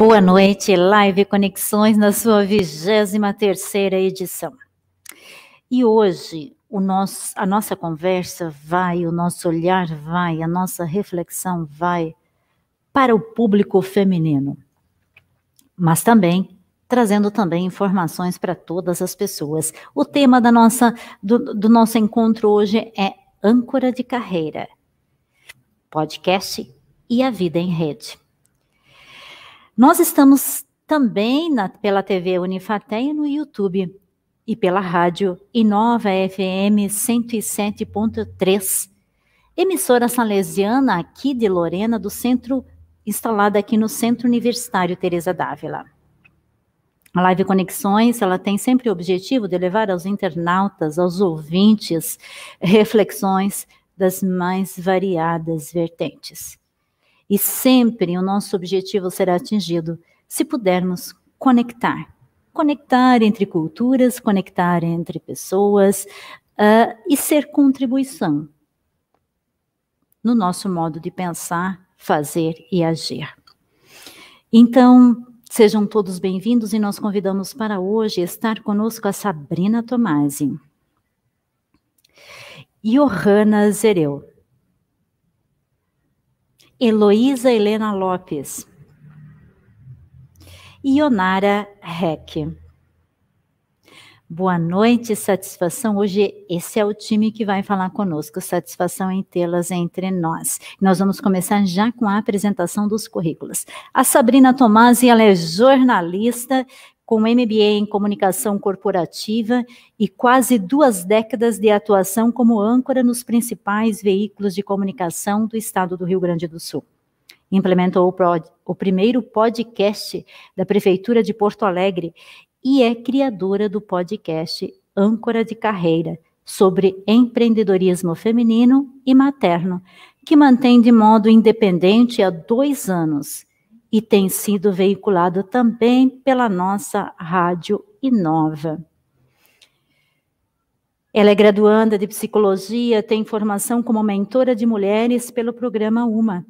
Boa noite, Live Conexões na sua 23ª edição. E hoje a nossa conversa vai, o nosso olhar vai, a nossa reflexão vai para o público feminino, mas também trazendo também informações para todas as pessoas. O tema do nosso encontro hoje é Âncora de Carreira, podcast e a vida em rede. Nós estamos também pela TV Unifatem no YouTube e pela rádio Inova FM 107.3, emissora salesiana aqui de Lorena, do centro, instalada aqui no Centro Universitário Teresa d'Ávila. A Live Conexões, ela tem sempre o objetivo de levar aos internautas, aos ouvintes, reflexões das mais variadas vertentes. E sempre o nosso objetivo será atingido se pudermos conectar entre culturas, conectar entre pessoas e ser contribuição no nosso modo de pensar, fazer e agir. Então, sejam todos bem-vindos e nós convidamos para hoje estar conosco a Sabrina Tomasi, Johanna Zereu, Heloísa Helena Lopes e Ionara Heck. Boa noite, satisfação. Hoje esse é o time que vai falar conosco, satisfação em tê-las entre nós. Nós vamos começar já com a apresentação dos currículos. A Sabrina Tomasi, ela é jornalista com MBA em Comunicação Corporativa e quase 2 décadas de atuação como âncora nos principais veículos de comunicação do estado do Rio Grande do Sul. Implementou o primeiro podcast da Prefeitura de Porto Alegre e é criadora do podcast Âncora de Carreira, sobre empreendedorismo feminino e materno, que mantém de modo independente há 2 anos e tem sido veiculado também pela nossa Rádio Inova. Ela é graduanda de psicologia, tem formação como mentora de mulheres pelo programa UMA,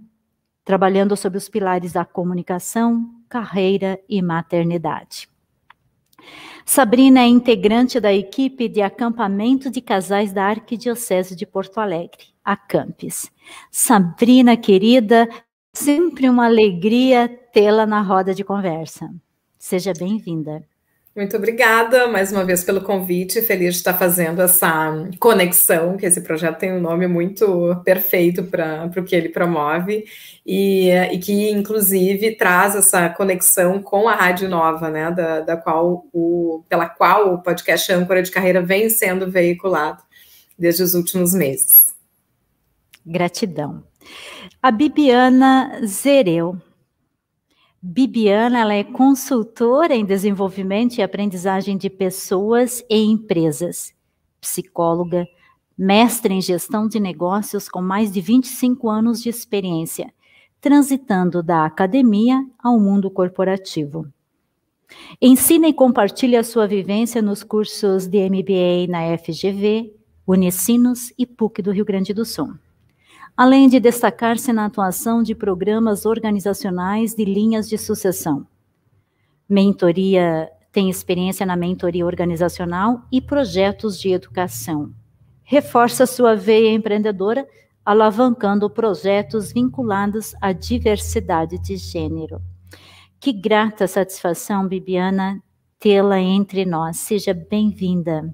trabalhando sobre os pilares da comunicação, carreira e maternidade. Sabrina é integrante da equipe de acampamento de casais da Arquidiocese de Porto Alegre, a Campes. Sabrina, querida, sempre uma alegria tê-la na roda de conversa. Seja bem-vinda. Muito obrigada, mais uma vez, pelo convite. Feliz de estar fazendo essa conexão, que esse projeto tem um nome muito perfeito para o que ele promove, e que, inclusive, traz essa conexão com a Rádio Nova, né, pela qual o podcast Âncora de Carreira vem sendo veiculado desde os últimos meses. Gratidão. A Bibiana Zereu. Bibiana, ela é consultora em desenvolvimento e aprendizagem de pessoas e empresas, psicóloga, mestre em gestão de negócios com mais de 25 anos de experiência, transitando da academia ao mundo corporativo. Ensina e compartilha a sua vivência nos cursos de MBA na FGV, Unicinos e PUC do Rio Grande do Sul, além de destacar-se na atuação de programas organizacionais de linhas de sucessão. Tem experiência na mentoria organizacional e projetos de educação. Reforça sua veia empreendedora, alavancando projetos vinculados à diversidade de gênero. Que grata satisfação, Bibiana, tê-la entre nós. Seja bem-vinda.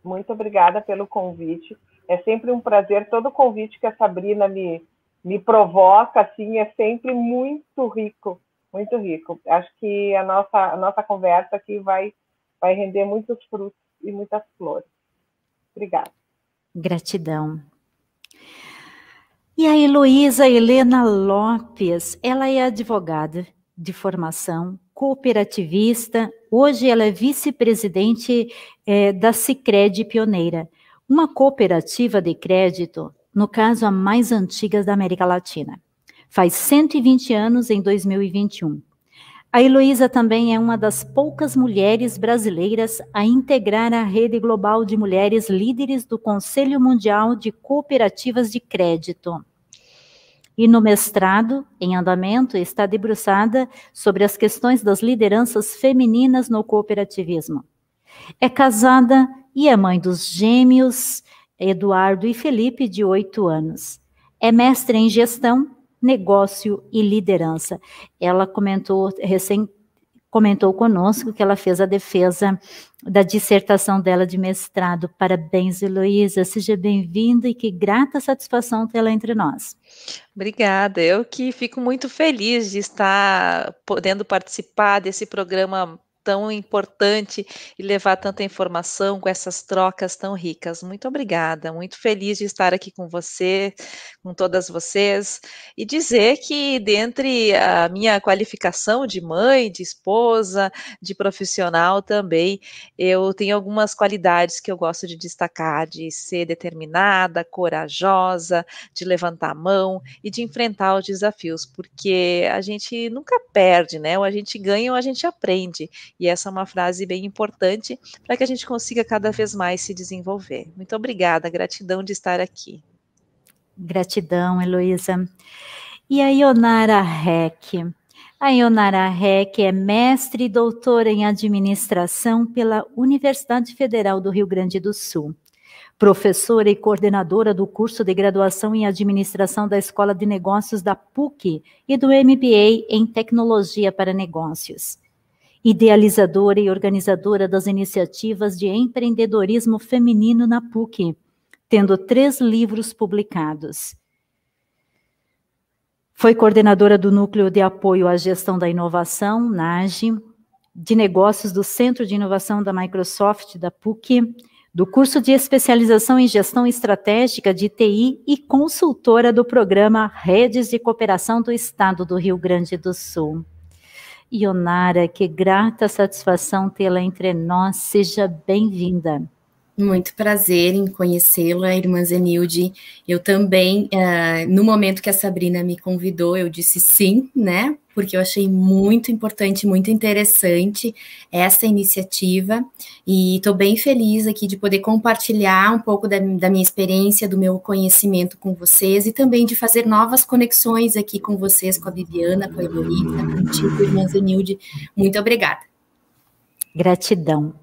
Muito obrigada pelo convite. É sempre um prazer, todo convite que a Sabrina me provoca, assim, é sempre muito rico, muito rico. Acho que a nossa conversa aqui vai render muitos frutos e muitas flores. Obrigada. Gratidão. E a Heloísa Helena Lopes, ela é advogada de formação, cooperativista, hoje ela é vice-presidente da Sicredi Pioneira, uma cooperativa de crédito, no caso a mais antiga da América Latina. Faz 120 anos em 2021. A Heloísa também é uma das poucas mulheres brasileiras a integrar a rede global de mulheres líderes do Conselho Mundial de Cooperativas de Crédito. E no mestrado, em andamento, está debruçada sobre as questões das lideranças femininas no cooperativismo. É casada e é mãe dos gêmeos Eduardo e Felipe, de 8 anos. É mestre em gestão, negócio e liderança. Ela comentou conosco que ela fez a defesa da dissertação dela de mestrado. Parabéns, Heloísa, seja bem-vinda e que grata satisfação tê-la entre nós. Obrigada, eu que fico muito feliz de estar podendo participar desse programa tão importante e levar tanta informação com essas trocas tão ricas. Muito obrigada, muito feliz de estar aqui com você, com todas vocês, e dizer que dentre a minha qualificação de mãe, de esposa, de profissional também, eu tenho algumas qualidades que eu gosto de destacar, de ser determinada, corajosa, de levantar a mão e de enfrentar os desafios, porque a gente nunca perde, né? Ou a gente ganha ou a gente aprende. E essa é uma frase bem importante para que a gente consiga cada vez mais se desenvolver. Muito obrigada, gratidão de estar aqui. Gratidão, Heloísa. E a Ionara Heck? A Ionara Heck é mestre e doutora em administração pela Universidade Federal do Rio Grande do Sul. Professora e coordenadora do curso de graduação em administração da Escola de Negócios da PUC e do MBA em Tecnologia para Negócios. Idealizadora e organizadora das iniciativas de empreendedorismo feminino na PUC, tendo 3 livros publicados. Foi coordenadora do Núcleo de Apoio à Gestão da Inovação, NAGE, de Negócios do Centro de Inovação da Microsoft, da PUC, do curso de especialização em Gestão Estratégica de TI e consultora do programa Redes de Cooperação do Estado do Rio Grande do Sul. Ionara, que grata satisfação tê-la entre nós, seja bem-vinda. Muito prazer em conhecê-la, irmã Zenilde. Eu também, no momento que a Sabrina me convidou, eu disse sim, né? Porque eu achei muito importante, muito interessante essa iniciativa. E estou bem feliz aqui de poder compartilhar um pouco da minha experiência, do meu conhecimento com vocês e também de fazer novas conexões aqui com vocês, com a Viviana, com a Heloísa, contigo, irmã Zenilde. Muito obrigada. Gratidão.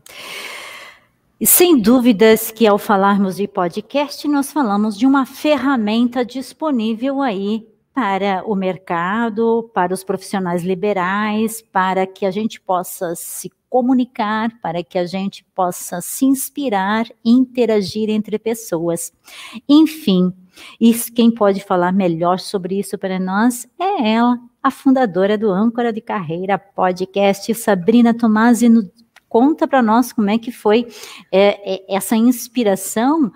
E sem dúvidas que ao falarmos de podcast, nós falamos de uma ferramenta disponível aí para o mercado, para os profissionais liberais, para que a gente possa se comunicar, para que a gente possa se inspirar e interagir entre pessoas. Enfim, quem pode falar melhor sobre isso para nós é ela, a fundadora do Âncora de Carreira Podcast, Sabrina Tomasi. Conta para nós como é que foi essa inspiração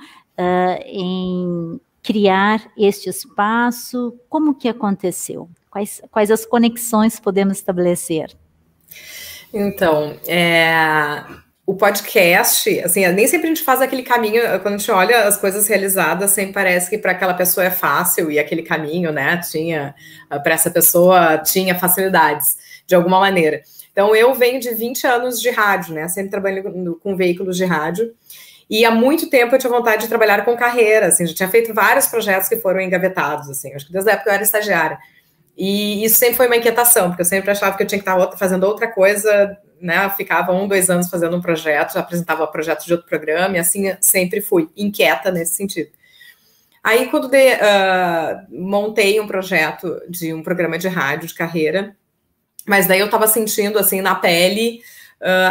em criar este espaço, como que aconteceu? Quais as conexões podemos estabelecer? Então, o podcast, assim, nem sempre a gente faz aquele caminho, quando a gente olha as coisas realizadas, sempre parece que para aquela pessoa é fácil, e aquele caminho, né, para essa pessoa tinha facilidades, de alguma maneira. Então, eu venho de 20 anos de rádio, né? Sempre trabalhando com veículos de rádio. E há muito tempo eu tinha vontade de trabalhar com carreira, assim. Já tinha feito vários projetos que foram engavetados, assim. Acho que desde a época eu era estagiária. E isso sempre foi uma inquietação, porque eu sempre achava que eu tinha que estar fazendo outra coisa, né? Eu ficava 1, 2 anos fazendo um projeto, já apresentava projetos de outro programa, e assim sempre fui inquieta nesse sentido. Aí, quando montei um projeto de um programa de rádio de carreira, mas daí eu estava sentindo, assim, na pele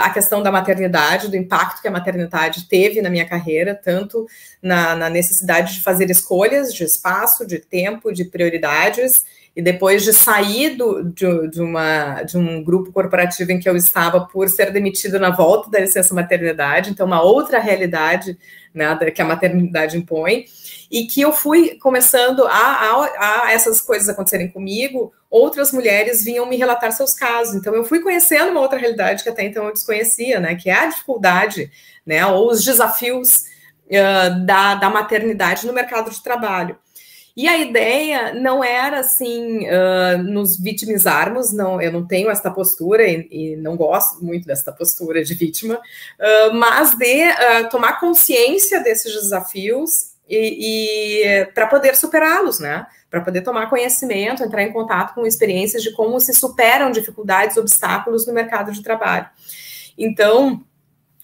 a questão da maternidade, do impacto que a maternidade teve na minha carreira, tanto na necessidade de fazer escolhas de espaço, de tempo, de prioridades, e depois de sair de um grupo corporativo em que eu estava por ser demitida na volta da licença maternidade, então uma outra realidade, né, que a maternidade impõe, e que eu fui começando a essas coisas acontecerem comigo, outras mulheres vinham me relatar seus casos. Então, eu fui conhecendo uma outra realidade que até então eu desconhecia, né? Que é a dificuldade, né? Ou os desafios da maternidade no mercado de trabalho. E a ideia não era, assim, nos vitimizarmos, não, eu não tenho essa postura e não gosto muito dessa postura de vítima, mas de tomar consciência desses desafios e para poder superá-los, né? Para poder tomar conhecimento, entrar em contato com experiências de como se superam dificuldades, obstáculos no mercado de trabalho. Então,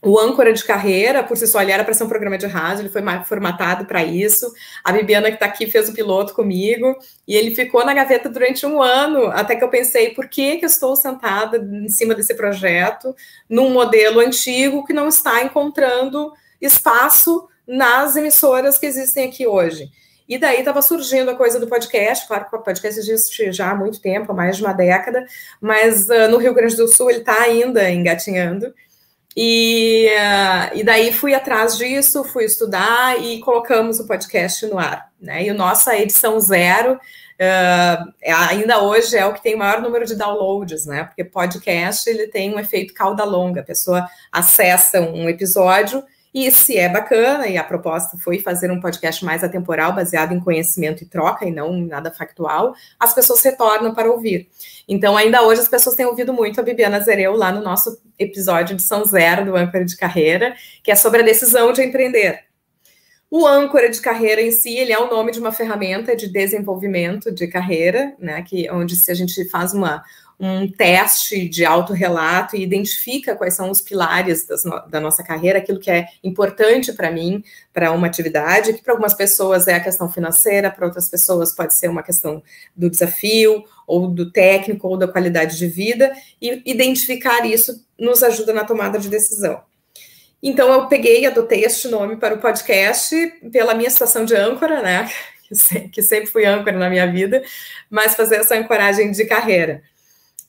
o âncora de carreira, por si só, ele era para ser um programa de rádio, ele foi formatado para isso. A Bibiana, que está aqui, fez o piloto comigo, e ele ficou na gaveta durante 1 ano, até que eu pensei, por que eu estou sentada em cima desse projeto, num modelo antigo que não está encontrando espaço nas emissoras que existem aqui hoje. E daí estava surgindo a coisa do podcast, claro que o podcast existe já há muito tempo, há mais de uma década, mas no Rio Grande do Sul ele está ainda engatinhando. E daí fui atrás disso, fui estudar e colocamos o podcast no ar, né? E a nossa edição 0 ainda hoje é o que tem o maior número de downloads, né? Porque podcast ele tem um efeito cauda longa, a pessoa acessa um episódio e se é bacana, e a proposta foi fazer um podcast mais atemporal, baseado em conhecimento e troca, e não em nada factual, as pessoas retornam para ouvir. Então, ainda hoje, as pessoas têm ouvido muito a Bibiana Zereu lá no nosso episódio de São 0 do Âncora de Carreira, que é sobre a decisão de empreender. O âncora de carreira em si, ele é o nome de uma ferramenta de desenvolvimento de carreira, né, onde se a gente faz um teste de autorrelato e identifica quais são os pilares da nossa carreira, aquilo que é importante para mim, para uma atividade, que para algumas pessoas é a questão financeira, para outras pessoas pode ser uma questão do desafio, ou do técnico, ou da qualidade de vida, e identificar isso nos ajuda na tomada de decisão. Então, eu peguei e adotei este nome para o podcast pela minha situação de âncora, né, que sempre fui âncora na minha vida, mas fazer essa ancoragem de carreira.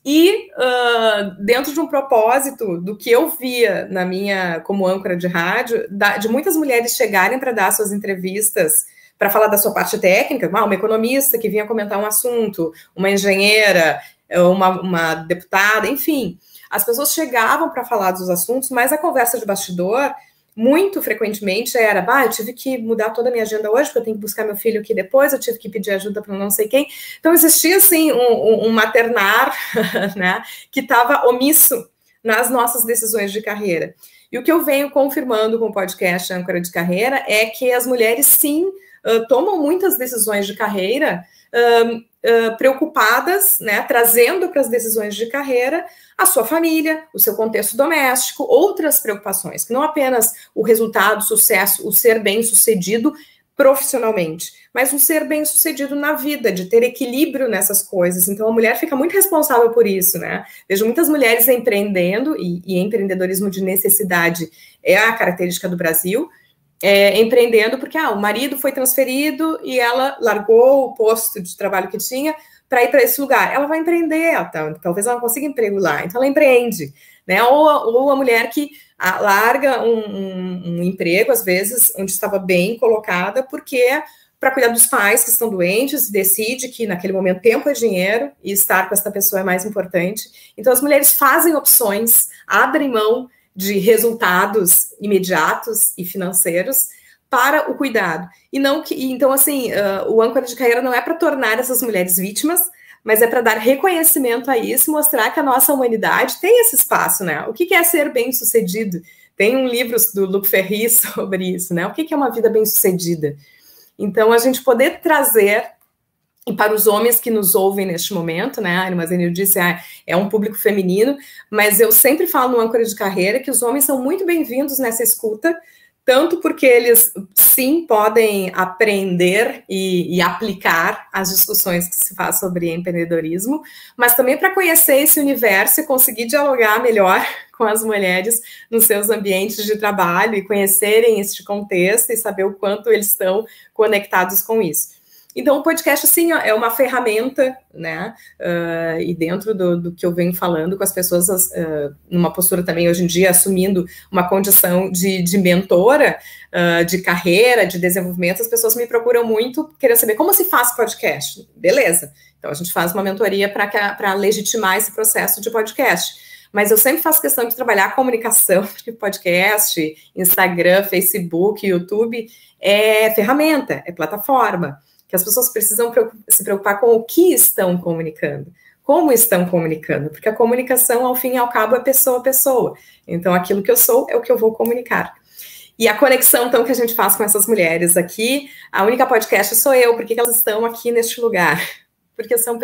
E dentro de um propósito do que eu via na minha, como âncora de rádio, de muitas mulheres chegarem para dar suas entrevistas, para falar da sua parte técnica, uma economista que vinha comentar um assunto, uma engenheira, uma deputada, enfim. As pessoas chegavam para falar dos assuntos, mas a conversa de bastidor, muito frequentemente era, eu tive que mudar toda a minha agenda hoje, porque eu tenho que buscar meu filho aqui depois, eu tive que pedir ajuda para não sei quem. Então, existia, assim, um maternar, né, que estava omisso nas nossas decisões de carreira. E o que eu venho confirmando com o podcast Âncora de Carreira é que as mulheres, sim, tomam muitas decisões de carreira preocupadas, né, trazendo para as decisões de carreira a sua família, o seu contexto doméstico, outras preocupações, que não apenas o resultado, o sucesso, o ser bem-sucedido profissionalmente, mas um ser bem-sucedido na vida, de ter equilíbrio nessas coisas. Então, a mulher fica muito responsável por isso, né? Vejo muitas mulheres empreendendo, e empreendedorismo de necessidade é a característica do Brasil, empreendendo porque o marido foi transferido e ela largou o posto de trabalho que tinha para ir para esse lugar. Ela vai empreender, talvez ela não consiga emprego lá, então ela empreende, né? Ou a mulher que larga um emprego, às vezes, onde estava bem colocada, porque para cuidar dos pais que estão doentes, decide que naquele momento tempo é dinheiro e estar com essa pessoa é mais importante. Então as mulheres fazem opções, abrem mão de resultados imediatos e financeiros para o cuidado. Então, assim, o âncora de carreira não é para tornar essas mulheres vítimas, mas é para dar reconhecimento a isso, mostrar que a nossa humanidade tem esse espaço, né? O que é ser bem-sucedido? Tem um livro do Luc Ferry sobre isso, né? O que é uma vida bem-sucedida? Então, a gente poder trazer, e para os homens que nos ouvem neste momento, né, a irmã Zenil disse, é um público feminino, mas eu sempre falo no Âncora de Carreira que os homens são muito bem-vindos nessa escuta, tanto porque eles, sim, podem aprender e aplicar as discussões que se faz sobre empreendedorismo, mas também para conhecer esse universo e conseguir dialogar melhor com as mulheres nos seus ambientes de trabalho e conhecerem este contexto e saber o quanto eles estão conectados com isso. Então, o podcast, assim, é uma ferramenta, né, e dentro do que eu venho falando com as pessoas, numa postura também, hoje em dia, assumindo uma condição de mentora, de carreira, de desenvolvimento, as pessoas me procuram muito, querendo saber como se faz podcast. Beleza, então a gente faz uma mentoria para legitimar esse processo de podcast. Mas eu sempre faço questão de trabalhar a comunicação de podcast, Instagram, Facebook, YouTube, é ferramenta, é plataforma, que as pessoas precisam se preocupar com o que estão comunicando, como estão comunicando, porque a comunicação, ao fim e ao cabo, é pessoa a pessoa. Então, aquilo que eu sou é o que eu vou comunicar. E a conexão, então, que a gente faz com essas mulheres aqui, a única podcast sou eu, porque elas estão aqui neste lugar? Porque são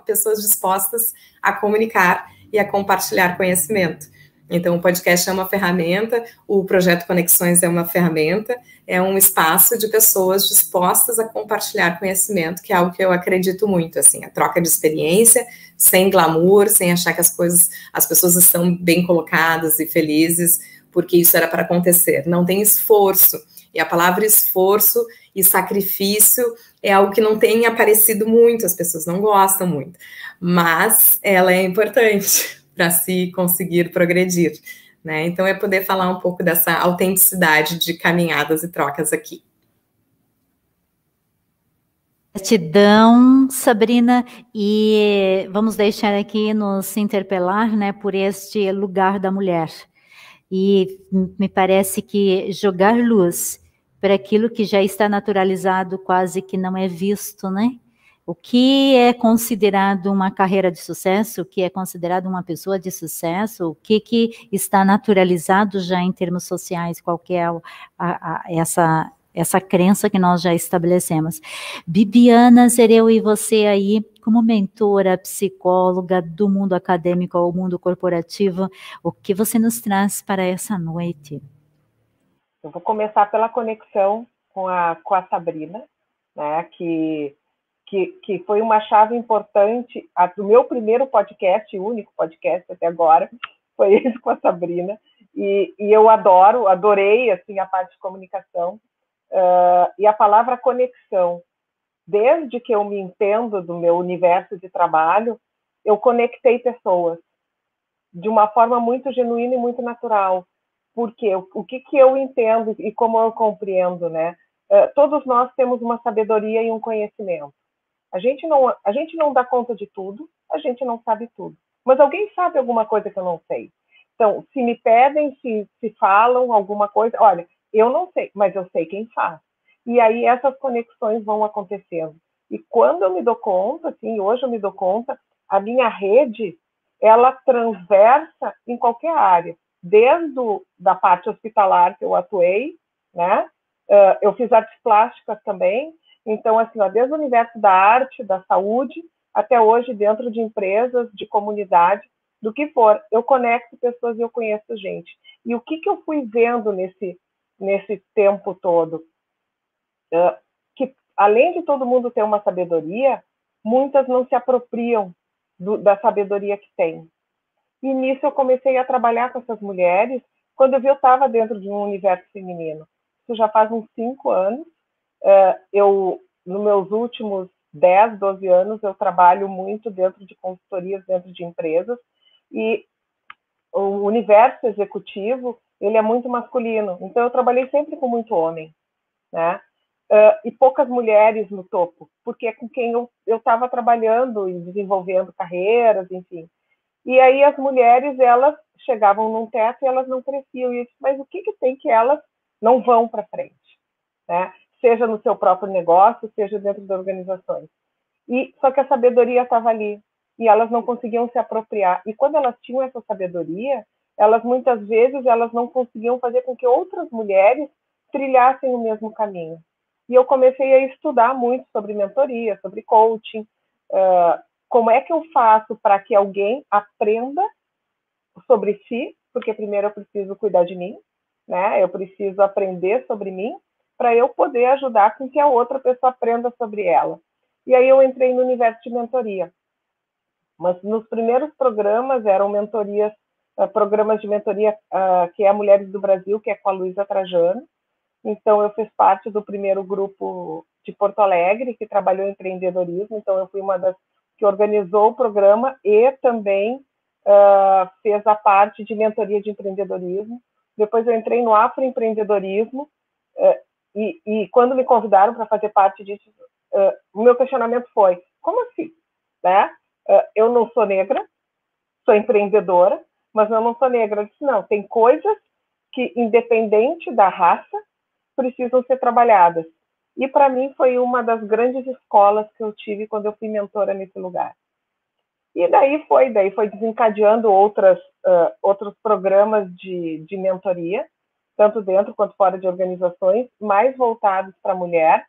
pessoas dispostas a comunicar e a compartilhar conhecimento. Então, o podcast é uma ferramenta, o Projeto Conexões é uma ferramenta, é um espaço de pessoas dispostas a compartilhar conhecimento, que é algo que eu acredito muito, assim, a troca de experiência, sem glamour, sem achar que as pessoas estão bem colocadas e felizes, porque isso era para acontecer. Não tem esforço. E a palavra esforço e sacrifício é algo que não tem aparecido muito, as pessoas não gostam muito, mas ela é importante para se conseguir progredir, né? Então é poder falar um pouco dessa autenticidade de caminhadas e trocas aqui. Gratidão, Sabrina, e vamos deixar aqui nos interpelar, né, por este lugar da mulher. E me parece que jogar luz para aquilo que já está naturalizado, quase que não é visto, né? O que é considerado uma carreira de sucesso, o que é considerado uma pessoa de sucesso, o que está naturalizado já em termos sociais, qual que é essa crença que nós já estabelecemos. Bibiana, ser eu e você aí, como mentora, psicóloga do mundo acadêmico ao mundo corporativo, o que você nos traz para essa noite? Eu vou começar pela conexão com a Sabrina, né, que foi uma chave importante do meu primeiro podcast, o único podcast até agora, foi esse com a Sabrina, e eu adorei assim, a parte de comunicação, e a palavra conexão. Desde que eu me entendo do meu universo de trabalho, eu conectei pessoas de uma forma muito genuína e muito natural. Porque o que eu entendo e como eu compreendo, né? Todos nós temos uma sabedoria e um conhecimento. A gente não dá conta de tudo, a gente não sabe tudo. Mas alguém sabe alguma coisa que eu não sei. Então, se me pedem, se falam alguma coisa, olha, eu não sei, mas eu sei quem faz. E aí essas conexões vão acontecendo. E quando eu me dou conta, assim, hoje eu me dou conta, a minha rede, ela transversa em qualquer área. Desde da parte hospitalar que eu atuei, né? Eu fiz artes plásticas também. Então, assim, desde o universo da arte, da saúde, até hoje dentro de empresas, de comunidade, do que for, eu conecto pessoas e eu conheço gente. E o que eu fui vendo nesse tempo todo? Que, além de todo mundo ter uma sabedoria, muitas não se apropriam da sabedoria que tem. E nisso eu comecei a trabalhar com essas mulheres, quando eu estava dentro de um universo feminino. Isso já faz uns 5 anos. Nos meus últimos 10, 12 anos, eu trabalho muito dentro de consultorias, dentro de empresas, e o universo executivo, ele é muito masculino. Então, eu trabalhei sempre com muito homem, né? E poucas mulheres no topo, porque é com quem eu estava trabalhando e desenvolvendo carreiras, enfim. E aí as mulheres, elas chegavam num teto e elas não cresciam. E eu disse, mas o que tem que elas não vão para frente? Né? Seja no seu próprio negócio, seja dentro das organizações. Só que a sabedoria estava ali, e elas não conseguiam se apropriar. E quando elas tinham essa sabedoria, elas muitas vezes elas não conseguiam fazer com que outras mulheres trilhassem o mesmo caminho. E eu comecei a estudar muito sobre mentoria, sobre coaching, como é que eu faço para que alguém aprenda sobre si, porque primeiro eu preciso cuidar de mim, né? Eu preciso aprender sobre mim, para eu poder ajudar com que a outra pessoa aprenda sobre ela. E aí eu entrei no universo de mentoria. Mas nos primeiros programas eram mentorias, programas de mentoria que é a Mulheres do Brasil, que é com a Luísa Trajano. Então eu fiz parte do primeiro grupo de Porto Alegre, que trabalhou em empreendedorismo. Então eu fui uma das que organizou o programa e também fez a parte de mentoria de empreendedorismo. Depois eu entrei no afroempreendedorismo, e quando me convidaram para fazer parte disso, o meu questionamento foi, como assim? Né? Eu não sou negra, sou empreendedora, mas eu não sou negra. Eu disse, não, tem coisas que, independente da raça, precisam ser trabalhadas. E para mim foi uma das grandes escolas que eu tive quando eu fui mentora nesse lugar. E daí foi desencadeando outros programas de mentoria. tanto dentro quanto fora de organizações, mais voltados para a mulher.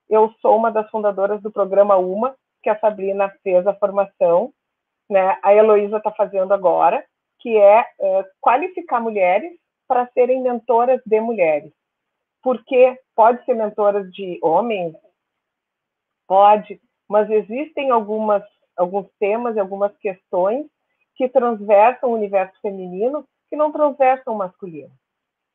Eu sou uma das fundadoras do programa UMA, que a Sabrina fez a formação, né? A Heloísa está fazendo agora, que é qualificar mulheres para serem mentoras de mulheres. Porque pode ser mentoras de homens? Pode, mas existem alguns temas e algumas questões que transversam o universo feminino que não transversam o masculino.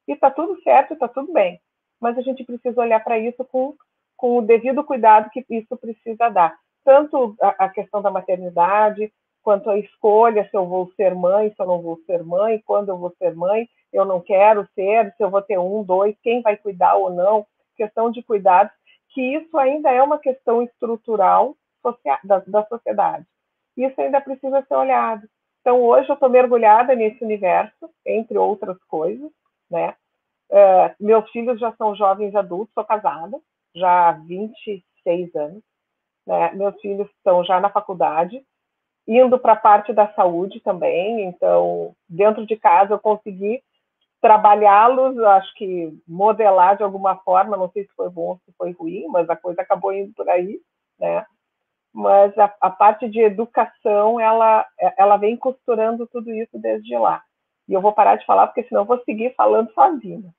E está tudo certo, está tudo bem, mas a gente precisa olhar para isso com o devido cuidado que isso precisa dar. Tanto a questão da maternidade, quanto a escolha se eu vou ser mãe, se eu não vou ser mãe, quando eu vou ser mãe, eu não quero ser, se eu vou ter 1, 2, quem vai cuidar ou não, questão de cuidados, que isso ainda é uma questão estrutural da sociedade. Isso ainda precisa ser olhado. Então, hoje eu estou mergulhada nesse universo, entre outras coisas, né? Meus filhos já são jovens adultos, sou casada, já há 26 anos, né? Meus filhos estão já na faculdade, indo para a parte da saúde também, então, dentro de casa eu consegui trabalhá-los, acho que modelar de alguma forma, não sei se foi bom ou se foi ruim, mas a coisa acabou indo por aí, né? Mas a parte de educação, ela vem costurando tudo isso desde lá. E eu vou parar de falar, porque senão eu vou seguir falando sozinha.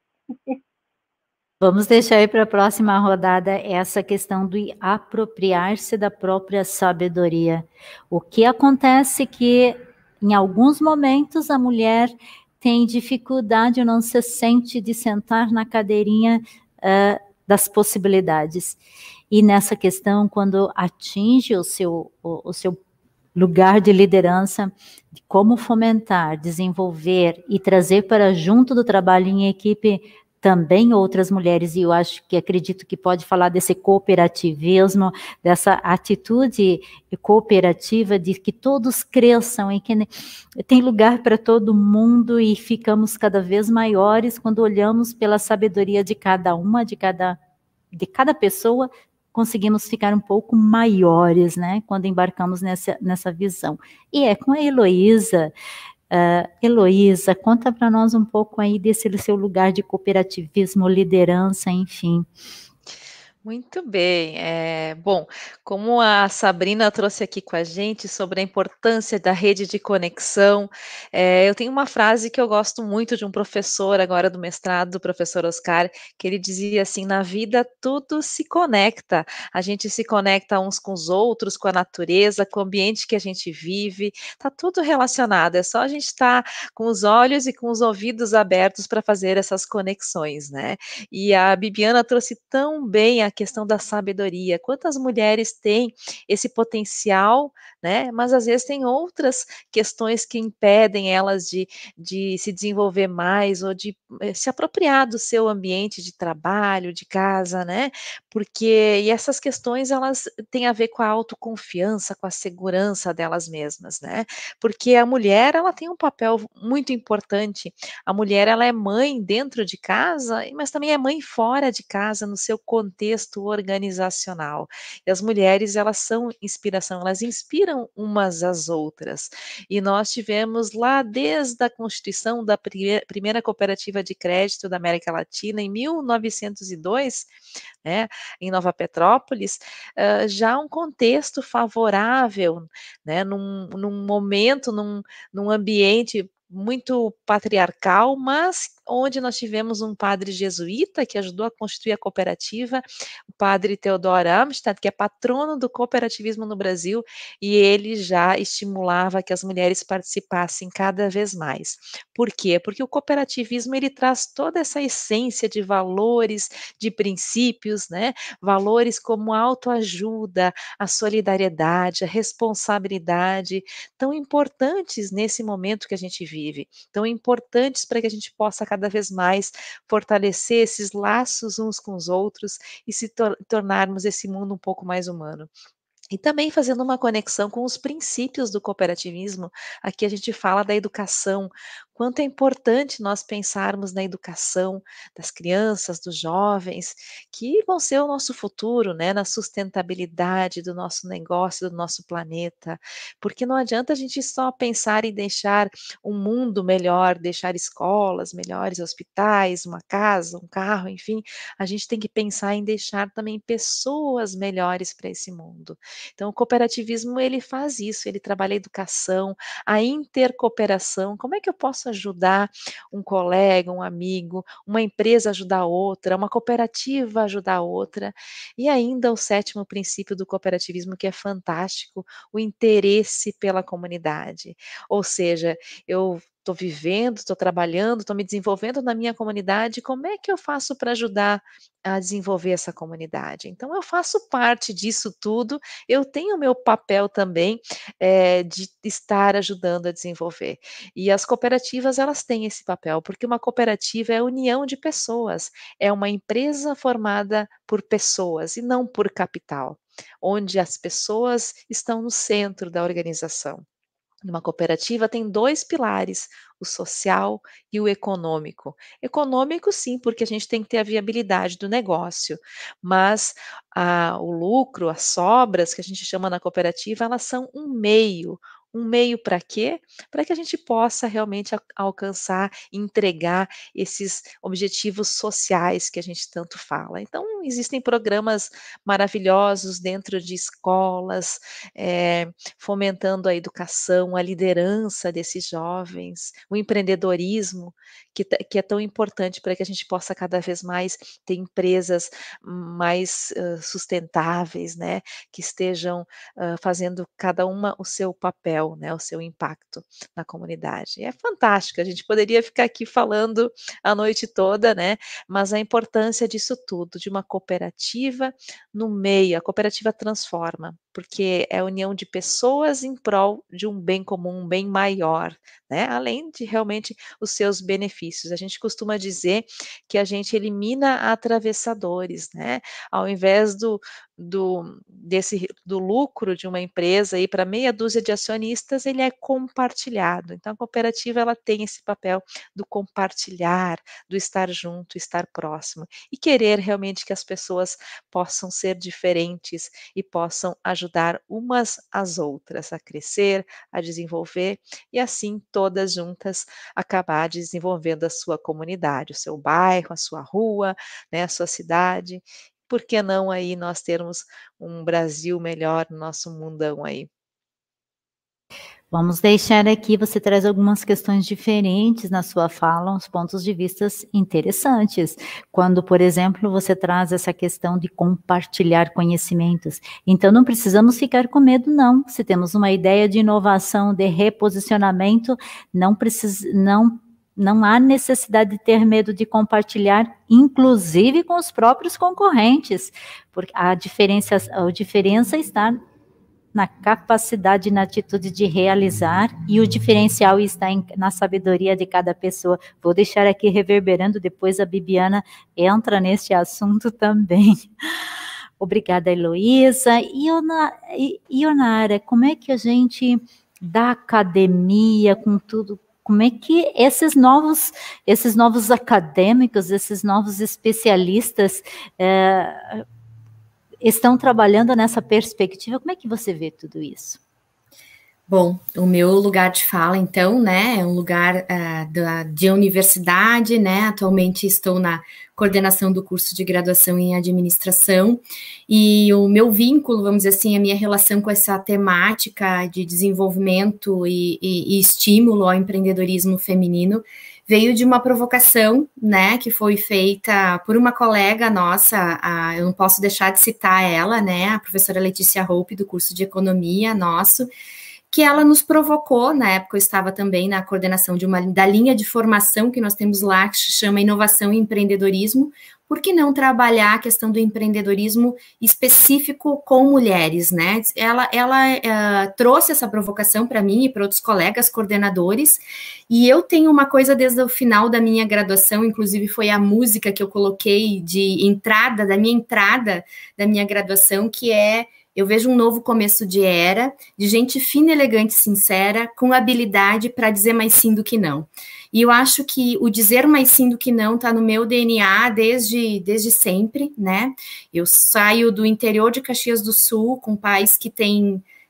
Vamos deixar aí para a próxima rodada essa questão do apropriar-se da própria sabedoria. O que acontece que, em alguns momentos, a mulher tem dificuldade ou não se sente de sentar na cadeirinha das possibilidades. E nessa questão, quando atinge o seu lugar de liderança, de como fomentar, desenvolver e trazer para junto do trabalho em equipe também outras mulheres, e eu acredito que pode falar desse cooperativismo, dessa atitude cooperativa de que todos cresçam e que tem lugar para todo mundo e ficamos cada vez maiores quando olhamos pela sabedoria de cada uma, de cada pessoa, conseguimos ficar um pouco maiores, né, quando embarcamos nessa visão. E é com a Heloísa. Heloísa, conta para nós um pouco aí desse seu lugar de cooperativismo, liderança, enfim. Muito bem. Bom, como a Sabrina trouxe aqui com a gente sobre a importância da rede de conexão, eu tenho uma frase que eu gosto muito de um professor agora do mestrado, do professor Oscar, que ele dizia assim: na vida tudo se conecta, a gente se conecta uns com os outros, com a natureza, com o ambiente que a gente vive, está tudo relacionado, é só a gente estar com os olhos e com os ouvidos abertos para fazer essas conexões, né? E a Bibiana trouxe tão bem a questão da sabedoria. Quantas mulheres têm esse potencial, né? Mas às vezes tem outras questões que impedem elas de se desenvolver mais ou de se apropriar do seu ambiente de trabalho, de casa, né? E essas questões elas têm a ver com a autoconfiança, com a segurança delas mesmas, né? Porque a mulher ela tem um papel muito importante. A mulher ela é mãe dentro de casa, mas também é mãe fora de casa, no seu contexto organizacional. E as mulheres, elas são inspiração, elas inspiram umas às outras. E nós tivemos lá desde a constituição da primeira cooperativa de crédito da América Latina, em 1902, né, em Nova Petrópolis, já um contexto favorável, né, num momento, num ambiente muito patriarcal, mas onde nós tivemos um padre jesuíta que ajudou a constituir a cooperativa, o padre Theodor Amstad, que é patrono do cooperativismo no Brasil, e ele já estimulava que as mulheres participassem cada vez mais. Por quê? Porque o cooperativismo ele traz toda essa essência de valores, de princípios, né? Valores como a autoajuda, a solidariedade, a responsabilidade, tão importantes nesse momento que a gente vive, tão importantes para que a gente possa cada vez mais fortalecer esses laços uns com os outros e se tornarmos esse mundo um pouco mais humano. E também fazendo uma conexão com os princípios do cooperativismo, aqui a gente fala da educação, quanto é importante nós pensarmos na educação das crianças, dos jovens, que vão ser o nosso futuro, né, na sustentabilidade do nosso negócio, do nosso planeta, porque não adianta a gente só pensar em deixar um mundo melhor, deixar escolas melhores, hospitais, uma casa, um carro, enfim, a gente tem que pensar em deixar também pessoas melhores para esse mundo. Então, o cooperativismo, ele faz isso, ele trabalha a educação, a intercooperação. Como é que eu posso ajudar um colega, um amigo, uma empresa ajudar outra, uma cooperativa ajudar outra? E ainda o 7º princípio do cooperativismo, que é fantástico, o interesse pela comunidade. Ou seja, eu estou vivendo, estou trabalhando, estou me desenvolvendo na minha comunidade, como é que eu faço para ajudar a desenvolver essa comunidade? Então, eu faço parte disso tudo, eu tenho o meu papel também de estar ajudando a desenvolver. E as cooperativas, elas têm esse papel, porque uma cooperativa é a união de pessoas, é uma empresa formada por pessoas e não por capital, onde as pessoas estão no centro da organização. Uma cooperativa tem 2 pilares, o social e o econômico. Econômico, sim, porque a gente tem que ter a viabilidade do negócio, mas o lucro, as sobras, que a gente chama na cooperativa, elas são um meio. Um meio para quê? Para que a gente possa realmente alcançar e entregar esses objetivos sociais que a gente tanto fala. Então, existem programas maravilhosos dentro de escolas, fomentando a educação, a liderança desses jovens, o empreendedorismo, que é tão importante para que a gente possa cada vez mais ter empresas mais sustentáveis, né, que estejam fazendo cada uma o seu papel, né, o seu impacto na comunidade. É fantástico, a gente poderia ficar aqui falando a noite toda, né, mas a importância disso tudo, de uma cooperativa no meio, a cooperativa transforma, porque é a união de pessoas em prol de um bem comum, um bem maior, né? Além de realmente os seus benefícios. A gente costuma dizer que a gente elimina atravessadores, né? Ao invés do lucro de uma empresa aí para meia dúzia de acionistas, ele é compartilhado. Então, a cooperativa, ela tem esse papel do compartilhar, do estar junto, estar próximo e querer realmente que as pessoas possam ser diferentes e possam ajudar umas às outras a crescer, a desenvolver e assim todas juntas acabar desenvolvendo a sua comunidade, o seu bairro, a sua rua, né, a sua cidade. Por que não aí nós termos um Brasil melhor no nosso mundão aí? Vamos deixar aqui, você traz algumas questões diferentes na sua fala, uns pontos de vista interessantes. Quando, por exemplo, você traz essa questão de compartilhar conhecimentos. Então, não precisamos ficar com medo, não. Se temos uma ideia de inovação, de reposicionamento, não há necessidade de ter medo de compartilhar, inclusive com os próprios concorrentes, porque a diferença está na capacidade e na atitude de realizar, e o diferencial está na sabedoria de cada pessoa. Vou deixar aqui reverberando, depois a Bibiana entra neste assunto também. Obrigada, Heloísa. E Onara, como é que a gente, da academia, com tudo, como é que esses novos acadêmicos, esses novos especialistas estão trabalhando nessa perspectiva? Como é que você vê tudo isso? Bom, o meu lugar de fala, então, né, é um lugar de universidade, né, atualmente estou na coordenação do curso de graduação em administração, e o meu vínculo, vamos dizer assim, a minha relação com essa temática de desenvolvimento e estímulo ao empreendedorismo feminino veio de uma provocação, né, que foi feita por uma colega nossa, eu não posso deixar de citar ela, né, a professora Letícia Hope, do curso de economia nosso, que ela nos provocou, na época eu estava também na coordenação da linha de formação que nós temos lá, que se chama Inovação e Empreendedorismo. Por que não trabalhar a questão do empreendedorismo específico com mulheres, né? Ela trouxe essa provocação para mim e para outros colegas coordenadores, e eu tenho uma coisa desde o final da minha graduação, inclusive foi a música que eu coloquei de entrada, da minha graduação, que é: eu vejo um novo começo de era, de gente fina, elegante, sincera, com habilidade para dizer mais sim do que não. E eu acho que o dizer mais sim do que não está no meu DNA desde sempre, né? Eu saio do interior de Caxias do Sul com pais que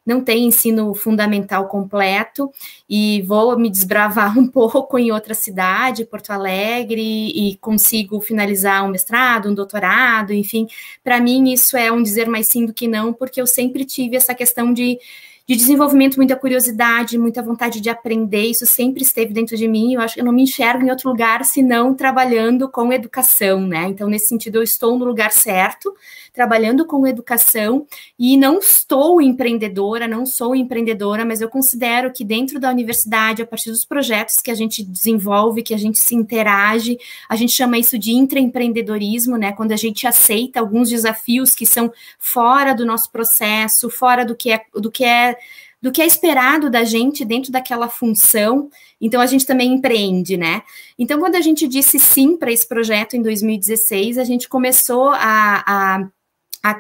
não têm ensino fundamental completo e vou me desbravar um pouco em outra cidade, Porto Alegre, e consigo finalizar um mestrado, um doutorado, enfim. Para mim isso é um dizer mais sim do que não, porque eu sempre tive essa questão de desenvolvimento, muita curiosidade, muita vontade de aprender, isso sempre esteve dentro de mim, eu acho que eu não me enxergo em outro lugar senão trabalhando com educação, né? Então, nesse sentido, eu estou no lugar certo, trabalhando com educação, e não estou empreendedora, não sou empreendedora, mas eu considero que dentro da universidade, a partir dos projetos que a gente desenvolve, que a gente se interage, a gente chama isso de intraempreendedorismo, né? Quando a gente aceita alguns desafios que são fora do nosso processo, fora do que é esperado da gente dentro daquela função, então a gente também empreende, né? Então, quando a gente disse sim para esse projeto em 2016, a gente começou a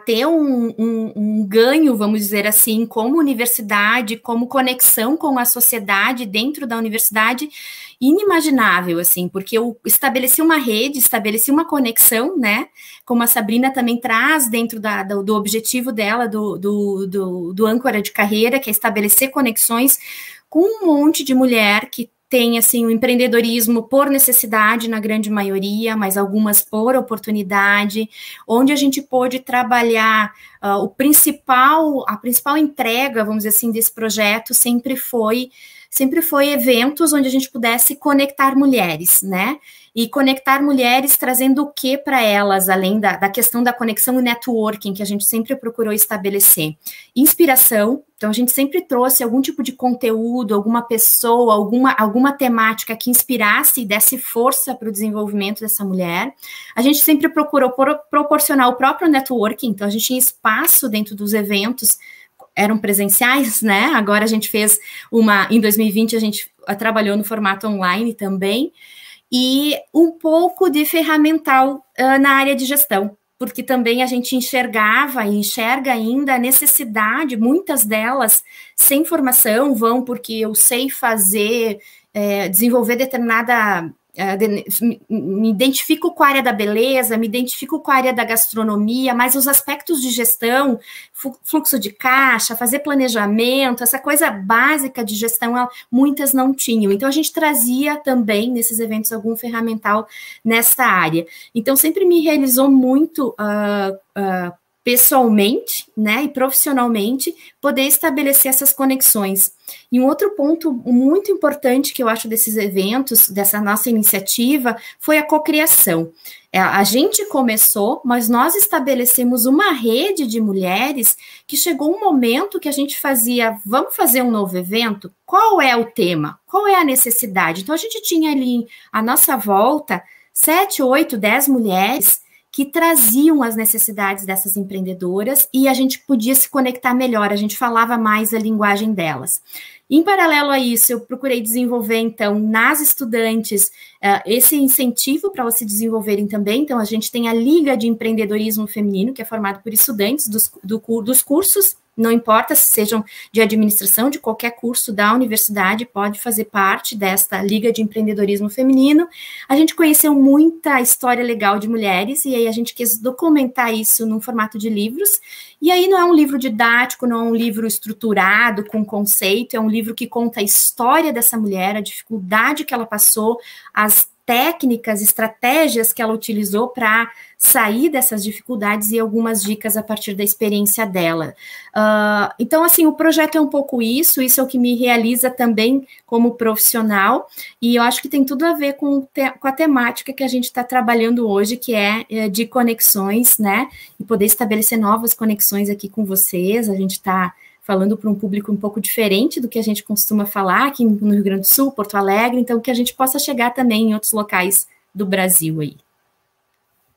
ter um ganho, vamos dizer assim, como universidade, como conexão com a sociedade dentro da universidade, inimaginável, assim, porque eu estabeleci uma rede, estabeleci uma conexão, né, como a Sabrina também traz dentro do objetivo dela, do âncora de carreira, que é estabelecer conexões com um monte de mulher que tem, assim, o empreendedorismo por necessidade, na grande maioria, mas algumas por oportunidade, onde a gente pôde trabalhar a principal entrega, vamos dizer assim, desse projeto sempre foi eventos onde a gente pudesse conectar mulheres, né? E conectar mulheres trazendo o que para elas, além da questão da conexão e networking, que a gente sempre procurou estabelecer. Inspiração, então a gente sempre trouxe algum tipo de conteúdo, alguma pessoa, alguma temática que inspirasse e desse força para o desenvolvimento dessa mulher. A gente sempre procurou proporcionar o próprio networking, então a gente tinha espaço dentro dos eventos, eram presenciais, né? Agora a gente fez em 2020 a gente trabalhou no formato online também, e um pouco de ferramental na área de gestão, porque também a gente enxergava e enxerga ainda a necessidade, muitas delas sem formação vão porque eu sei fazer, desenvolver determinada... me identifico com a área da beleza, me identifico com a área da gastronomia, mas os aspectos de gestão, fluxo de caixa, fazer planejamento, essa coisa básica de gestão, muitas não tinham. Então, a gente trazia também, nesses eventos, algum ferramental nessa área. Então, sempre me realizou muito pessoalmente, né, e profissionalmente, poder estabelecer essas conexões. E um outro ponto muito importante que eu acho desses eventos, dessa nossa iniciativa, foi a cocriação. A gente começou, mas nós estabelecemos uma rede de mulheres que chegou um momento que a gente vamos fazer um novo evento? Qual é o tema? Qual é a necessidade? Então, a gente tinha ali à nossa volta 7, 8, 10 mulheres que traziam as necessidades dessas empreendedoras e a gente podia se conectar melhor, a gente falava mais a linguagem delas. Em paralelo a isso, eu procurei desenvolver, então, nas estudantes, esse incentivo para elas se desenvolverem também. Então, a gente tem a Liga de Empreendedorismo Feminino, que é formado por estudantes dos cursos, não importa se sejam de administração, de qualquer curso da universidade, pode fazer parte desta Liga de Empreendedorismo Feminino. A gente conheceu muita história legal de mulheres, e aí a gente quis documentar isso num formato de livros, e aí não é um livro didático, não é um livro estruturado, com conceito, é um livro que conta a história dessa mulher, a dificuldade que ela passou, as técnicas, estratégias que ela utilizou para sair dessas dificuldades e algumas dicas a partir da experiência dela. Então, assim, o projeto é um pouco isso é o que me realiza também como profissional, e eu acho que tem tudo a ver com a temática que a gente está trabalhando hoje, que é de conexões, né, e poder estabelecer novas conexões aqui com vocês. A gente está falando para um público um pouco diferente do que a gente costuma falar aqui no Rio Grande do Sul, Porto Alegre, então que a gente possa chegar também em outros locais do Brasil aí.